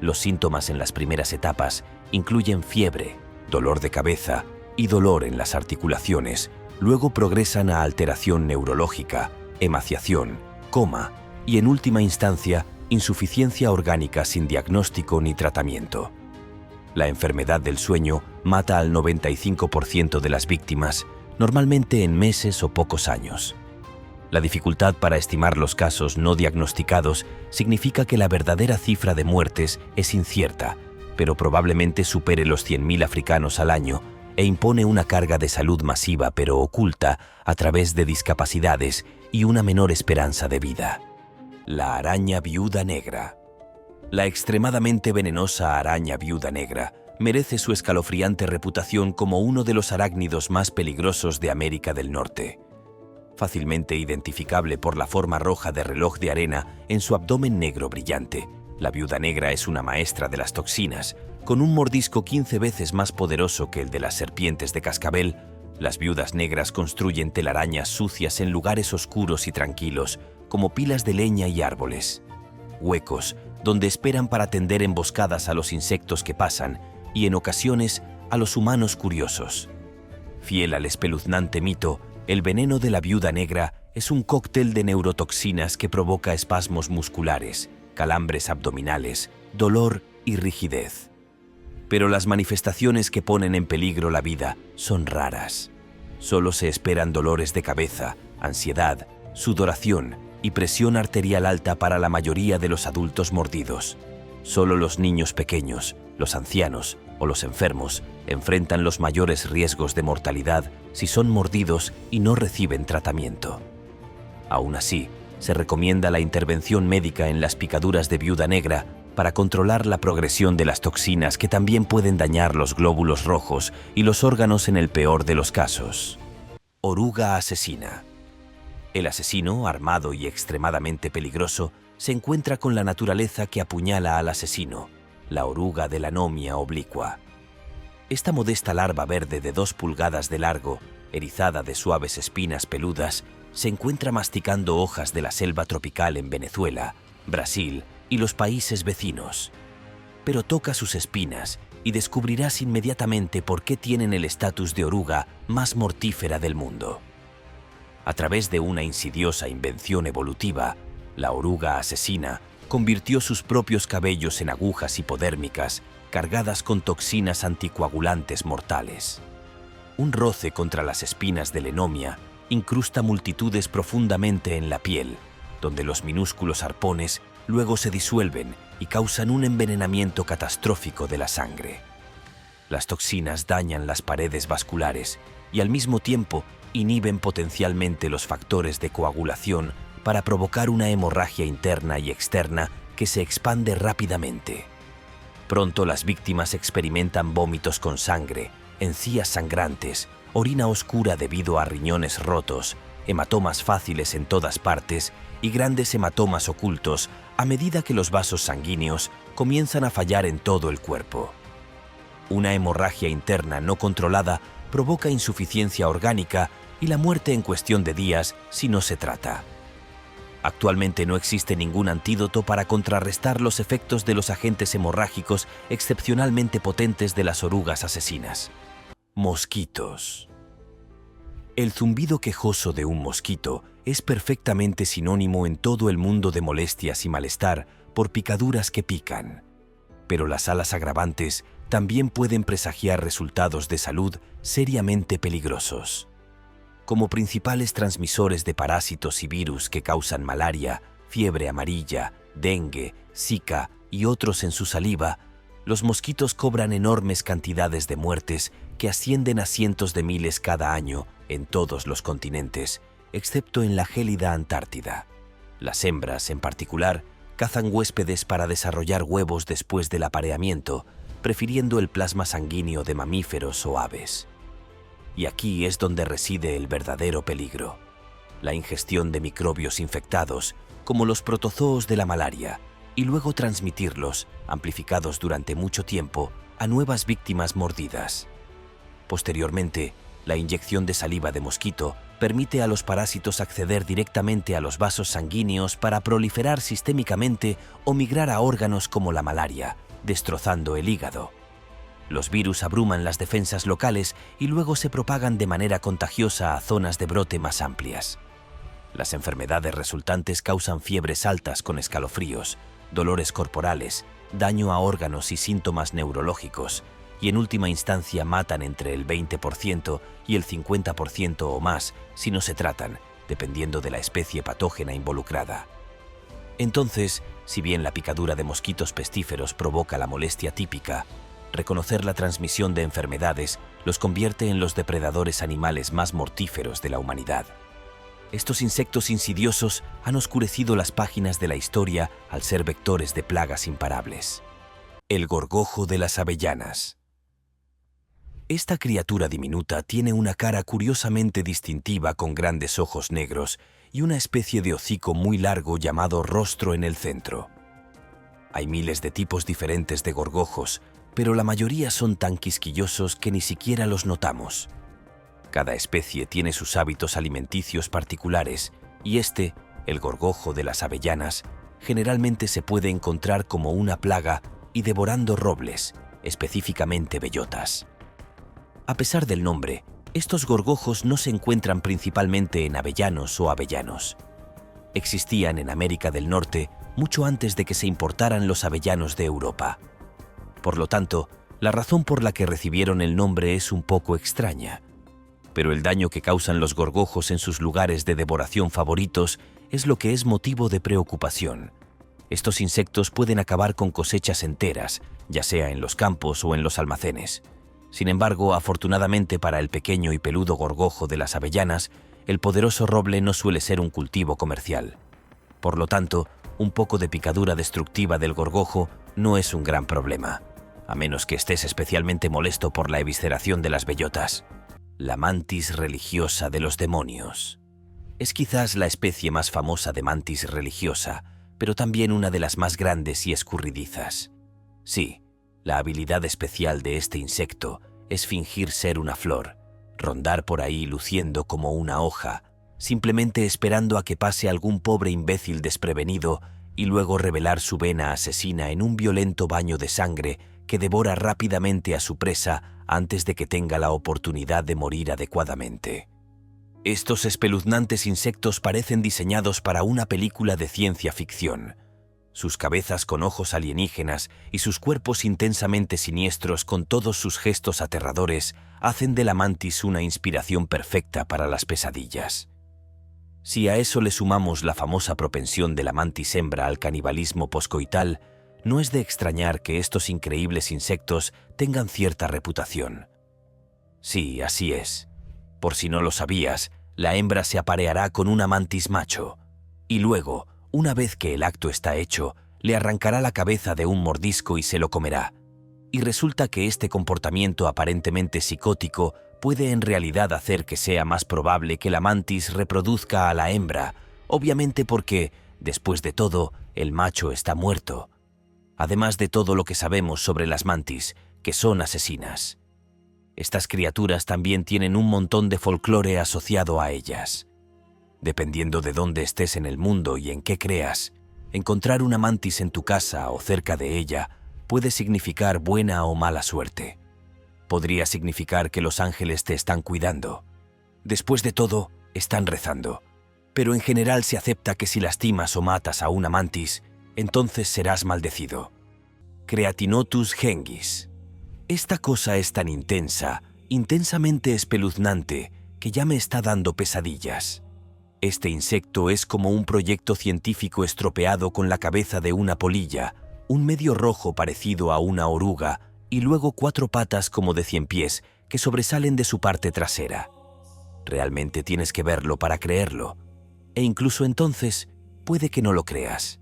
Los síntomas en las primeras etapas incluyen fiebre, dolor de cabeza y dolor en las articulaciones. Luego progresan a alteración neurológica, emaciación, coma y, en última instancia, insuficiencia orgánica sin diagnóstico ni tratamiento. La enfermedad del sueño mata al 95% de las víctimas, normalmente en meses o pocos años. La dificultad para estimar los casos no diagnosticados significa que la verdadera cifra de muertes es incierta, pero probablemente supere los 100.000 africanos al año e impone una carga de salud masiva pero oculta a través de discapacidades y una menor esperanza de vida. La araña viuda negra. La extremadamente venenosa araña viuda negra merece su escalofriante reputación como uno de los arácnidos más peligrosos de América del Norte. Fácilmente identificable por la forma roja de reloj de arena en su abdomen negro brillante, la viuda negra es una maestra de las toxinas. Con un mordisco 15 veces más poderoso que el de las serpientes de cascabel, las viudas negras construyen telarañas sucias en lugares oscuros y tranquilos, como pilas de leña y árboles. Huecos donde esperan para tender emboscadas a los insectos que pasan y, en ocasiones, a los humanos curiosos. Fiel al espeluznante mito, el veneno de la viuda negra es un cóctel de neurotoxinas que provoca espasmos musculares, calambres abdominales, dolor y rigidez. Pero las manifestaciones que ponen en peligro la vida son raras. Solo se esperan dolores de cabeza, ansiedad, sudoración y presión arterial alta para la mayoría de los adultos mordidos. Solo los niños pequeños, los ancianos o los enfermos enfrentan los mayores riesgos de mortalidad si son mordidos y no reciben tratamiento. Aún así, se recomienda la intervención médica en las picaduras de viuda negra para controlar la progresión de las toxinas que también pueden dañar los glóbulos rojos y los órganos en el peor de los casos. Oruga asesina. El asesino, armado y extremadamente peligroso, se encuentra con la naturaleza que apuñala al asesino, la oruga de la anomia oblicua. Esta modesta larva verde de 2 pulgadas de largo, erizada de suaves espinas peludas, se encuentra masticando hojas de la selva tropical en Venezuela, Brasil y los países vecinos. Pero toca sus espinas y descubrirás inmediatamente por qué tienen el estatus de oruga más mortífera del mundo. A través de una insidiosa invención evolutiva, la oruga asesina convirtió sus propios cabellos en agujas hipodérmicas cargadas con toxinas anticoagulantes mortales. Un roce contra las espinas de la anomia incrusta multitudes profundamente en la piel, donde los minúsculos arpones luego se disuelven y causan un envenenamiento catastrófico de la sangre. Las toxinas dañan las paredes vasculares y al mismo tiempo inhiben potencialmente los factores de coagulación para provocar una hemorragia interna y externa que se expande rápidamente. Pronto las víctimas experimentan vómitos con sangre, encías sangrantes, orina oscura debido a riñones rotos, hematomas fáciles en todas partes y grandes hematomas ocultos a medida que los vasos sanguíneos comienzan a fallar en todo el cuerpo. Una hemorragia interna no controlada provoca insuficiencia orgánica y la muerte en cuestión de días si no se trata. Actualmente no existe ningún antídoto para contrarrestar los efectos de los agentes hemorrágicos excepcionalmente potentes de las orugas asesinas. Mosquitos. El zumbido quejoso de un mosquito es perfectamente sinónimo en todo el mundo de molestias y malestar por picaduras que pican. Pero las alas agravantes también pueden presagiar resultados de salud seriamente peligrosos. Como principales transmisores de parásitos y virus que causan malaria, fiebre amarilla, dengue, zika y otros en su saliva, los mosquitos cobran enormes cantidades de muertes que ascienden a cientos de miles cada año en todos los continentes, excepto en la gélida Antártida. Las hembras, en particular, cazan huéspedes para desarrollar huevos después del apareamiento, prefiriendo el plasma sanguíneo de mamíferos o aves. Y aquí es donde reside el verdadero peligro: la ingestión de microbios infectados, como los protozoos de la malaria, y luego transmitirlos, amplificados durante mucho tiempo, a nuevas víctimas mordidas. Posteriormente, La inyección de saliva de mosquito permite a los parásitos acceder directamente a los vasos sanguíneos para proliferar sistémicamente o migrar a órganos como la malaria, destrozando el hígado. Los virus abruman las defensas locales y luego se propagan de manera contagiosa a zonas de brote más amplias. Las enfermedades resultantes causan fiebres altas con escalofríos, dolores corporales, daño a órganos y síntomas neurológicos, y en última instancia matan entre el 20% y el 50% o más si no se tratan, dependiendo de la especie patógena involucrada. Entonces, si bien la picadura de mosquitos pestíferos provoca la molestia típica, reconocer la transmisión de enfermedades los convierte en los depredadores animales más mortíferos de la humanidad. Estos insectos insidiosos han oscurecido las páginas de la historia al ser vectores de plagas imparables. El gorgojo de las avellanas. Esta criatura diminuta tiene una cara curiosamente distintiva con grandes ojos negros y una especie de hocico muy largo llamado rostro en el centro. Hay miles de tipos diferentes de gorgojos, pero la mayoría son tan quisquillosos que ni siquiera los notamos. Cada especie tiene sus hábitos alimenticios particulares y el gorgojo de las avellanas, generalmente se puede encontrar como una plaga y devorando robles, específicamente bellotas. A pesar del nombre, estos gorgojos no se encuentran principalmente en avellanos o avellanos. Existían en América del Norte mucho antes de que se importaran los avellanos de Europa. Por lo tanto, la razón por la que recibieron el nombre es un poco extraña. Pero el daño que causan los gorgojos en sus lugares de devoración favoritos es lo que es motivo de preocupación. Estos insectos pueden acabar con cosechas enteras, ya sea en los campos o en los almacenes. Sin embargo, afortunadamente para el pequeño y peludo gorgojo de las avellanas, el poderoso roble no suele ser un cultivo comercial. Por lo tanto, un poco de picadura destructiva del gorgojo no es un gran problema, a menos que estés especialmente molesto por la evisceración de las bellotas. La mantis religiosa de los demonios. Es quizás la especie más famosa de mantis religiosa, pero también una de las más grandes y escurridizas. Sí, la habilidad especial de este insecto es fingir ser una flor, rondar por ahí luciendo como una hoja, simplemente esperando a que pase algún pobre imbécil desprevenido y luego revelar su vena asesina en un violento baño de sangre que devora rápidamente a su presa antes de que tenga la oportunidad de morir adecuadamente. Estos espeluznantes insectos parecen diseñados para una película de ciencia ficción. Sus cabezas con ojos alienígenas y sus cuerpos intensamente siniestros con todos sus gestos aterradores hacen de la mantis una inspiración perfecta para las pesadillas. Si a eso le sumamos la famosa propensión de la mantis hembra al canibalismo poscoital, no es de extrañar que estos increíbles insectos tengan cierta reputación. Sí, así es. Por si no lo sabías, la hembra se apareará con una mantis macho, y luego, una vez que el acto está hecho, le arrancará la cabeza de un mordisco y se lo comerá. Y resulta que este comportamiento aparentemente psicótico puede en realidad hacer que sea más probable que la mantis reproduzca a la hembra, obviamente porque, después de todo, el macho está muerto. Además de todo lo que sabemos sobre las mantis, que son asesinas. Estas criaturas también tienen un montón de folclore asociado a ellas. Dependiendo de dónde estés en el mundo y en qué creas, encontrar una mantis en tu casa o cerca de ella puede significar buena o mala suerte. Podría significar que los ángeles te están cuidando. Después de todo, están rezando. Pero en general se acepta que si lastimas o matas a una mantis, entonces serás maldecido. Creatinotus gengis. Esta cosa es tan intensa, intensamente espeluznante, que ya me está dando pesadillas. Este insecto es como un proyecto científico estropeado con la cabeza de una polilla, un medio rojo parecido a una oruga y luego 4 patas como de 100 pies que sobresalen de su parte trasera. Realmente tienes que verlo para creerlo, e incluso entonces puede que no lo creas.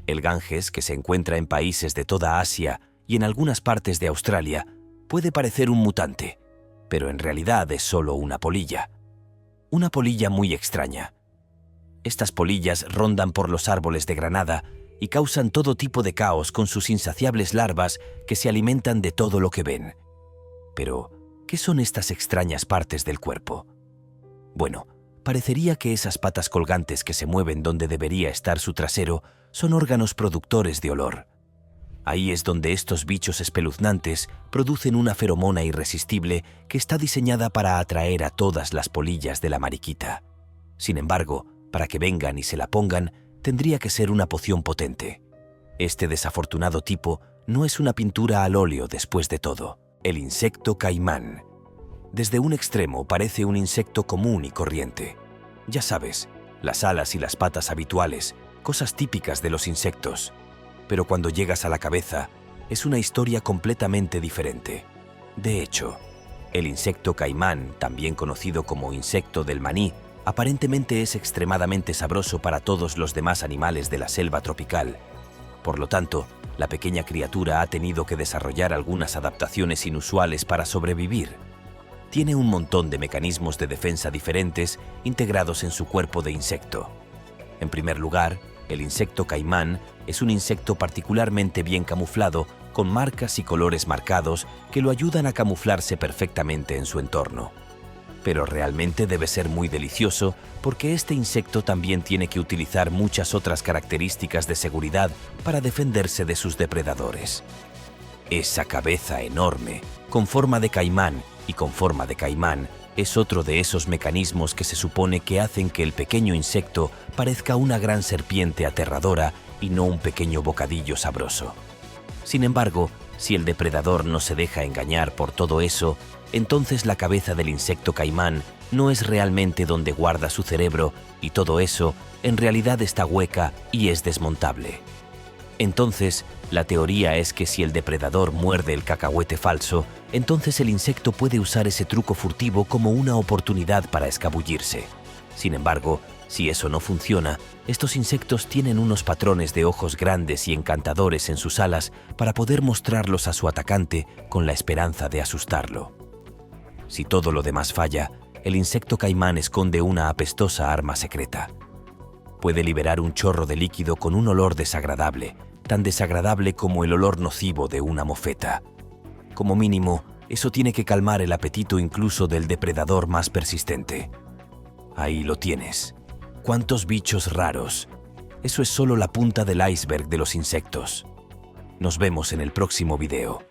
El Ganges, que se encuentra en países de toda Asia y en algunas partes de Australia, puede parecer un mutante, pero en realidad es solo una polilla. Una polilla muy extraña. Estas polillas rondan por los árboles de Granada y causan todo tipo de caos con sus insaciables larvas que se alimentan de todo lo que ven. Pero, ¿Qué son estas extrañas partes del cuerpo? Bueno, parecería que esas patas colgantes que se mueven donde debería estar su trasero son órganos productores de olor. Ahí es donde estos bichos espeluznantes producen una feromona irresistible que está diseñada para atraer a todas las polillas de la mariquita. Sin embargo, para que vengan y se la pongan, tendría que ser una poción potente. Este desafortunado tipo no es una pintura al óleo después de todo. El insecto caimán. Desde un extremo parece un insecto común y corriente. Ya sabes, las alas y las patas habituales, cosas típicas de los insectos. Pero cuando llegas a la cabeza, es una historia completamente diferente. De hecho, el insecto caimán, también conocido como insecto del maní, aparentemente es extremadamente sabroso para todos los demás animales de la selva tropical. Por lo tanto, la pequeña criatura ha tenido que desarrollar algunas adaptaciones inusuales para sobrevivir. Tiene un montón de mecanismos de defensa diferentes integrados en su cuerpo de insecto. En primer lugar, el insecto caimán es un insecto particularmente bien camuflado, con marcas y colores marcados que lo ayudan a camuflarse perfectamente en su entorno. Pero realmente debe ser muy delicioso porque este insecto también tiene que utilizar muchas otras características de seguridad para defenderse de sus depredadores. Esa cabeza enorme, con forma de caimán y con forma de caimán, es otro de esos mecanismos que se supone que hacen que el pequeño insecto parezca una gran serpiente aterradora y no un pequeño bocadillo sabroso. Sin embargo, si el depredador no se deja engañar por todo eso, entonces la cabeza del insecto caimán no es realmente donde guarda su cerebro y todo eso en realidad está hueca y es desmontable. Entonces, la teoría es que si el depredador muerde el cacahuete falso, entonces el insecto puede usar ese truco furtivo como una oportunidad para escabullirse. Sin embargo, si eso no funciona, estos insectos tienen unos patrones de ojos grandes y encantadores en sus alas para poder mostrarlos a su atacante con la esperanza de asustarlo. Si todo lo demás falla, el insecto caimán esconde una apestosa arma secreta. Puede liberar un chorro de líquido con un olor desagradable, tan desagradable como el olor nocivo de una mofeta. Como mínimo, eso tiene que calmar el apetito incluso del depredador más persistente. Ahí lo tienes. ¿Cuántos bichos raros? Eso es solo la punta del iceberg de los insectos. Nos vemos en el próximo video.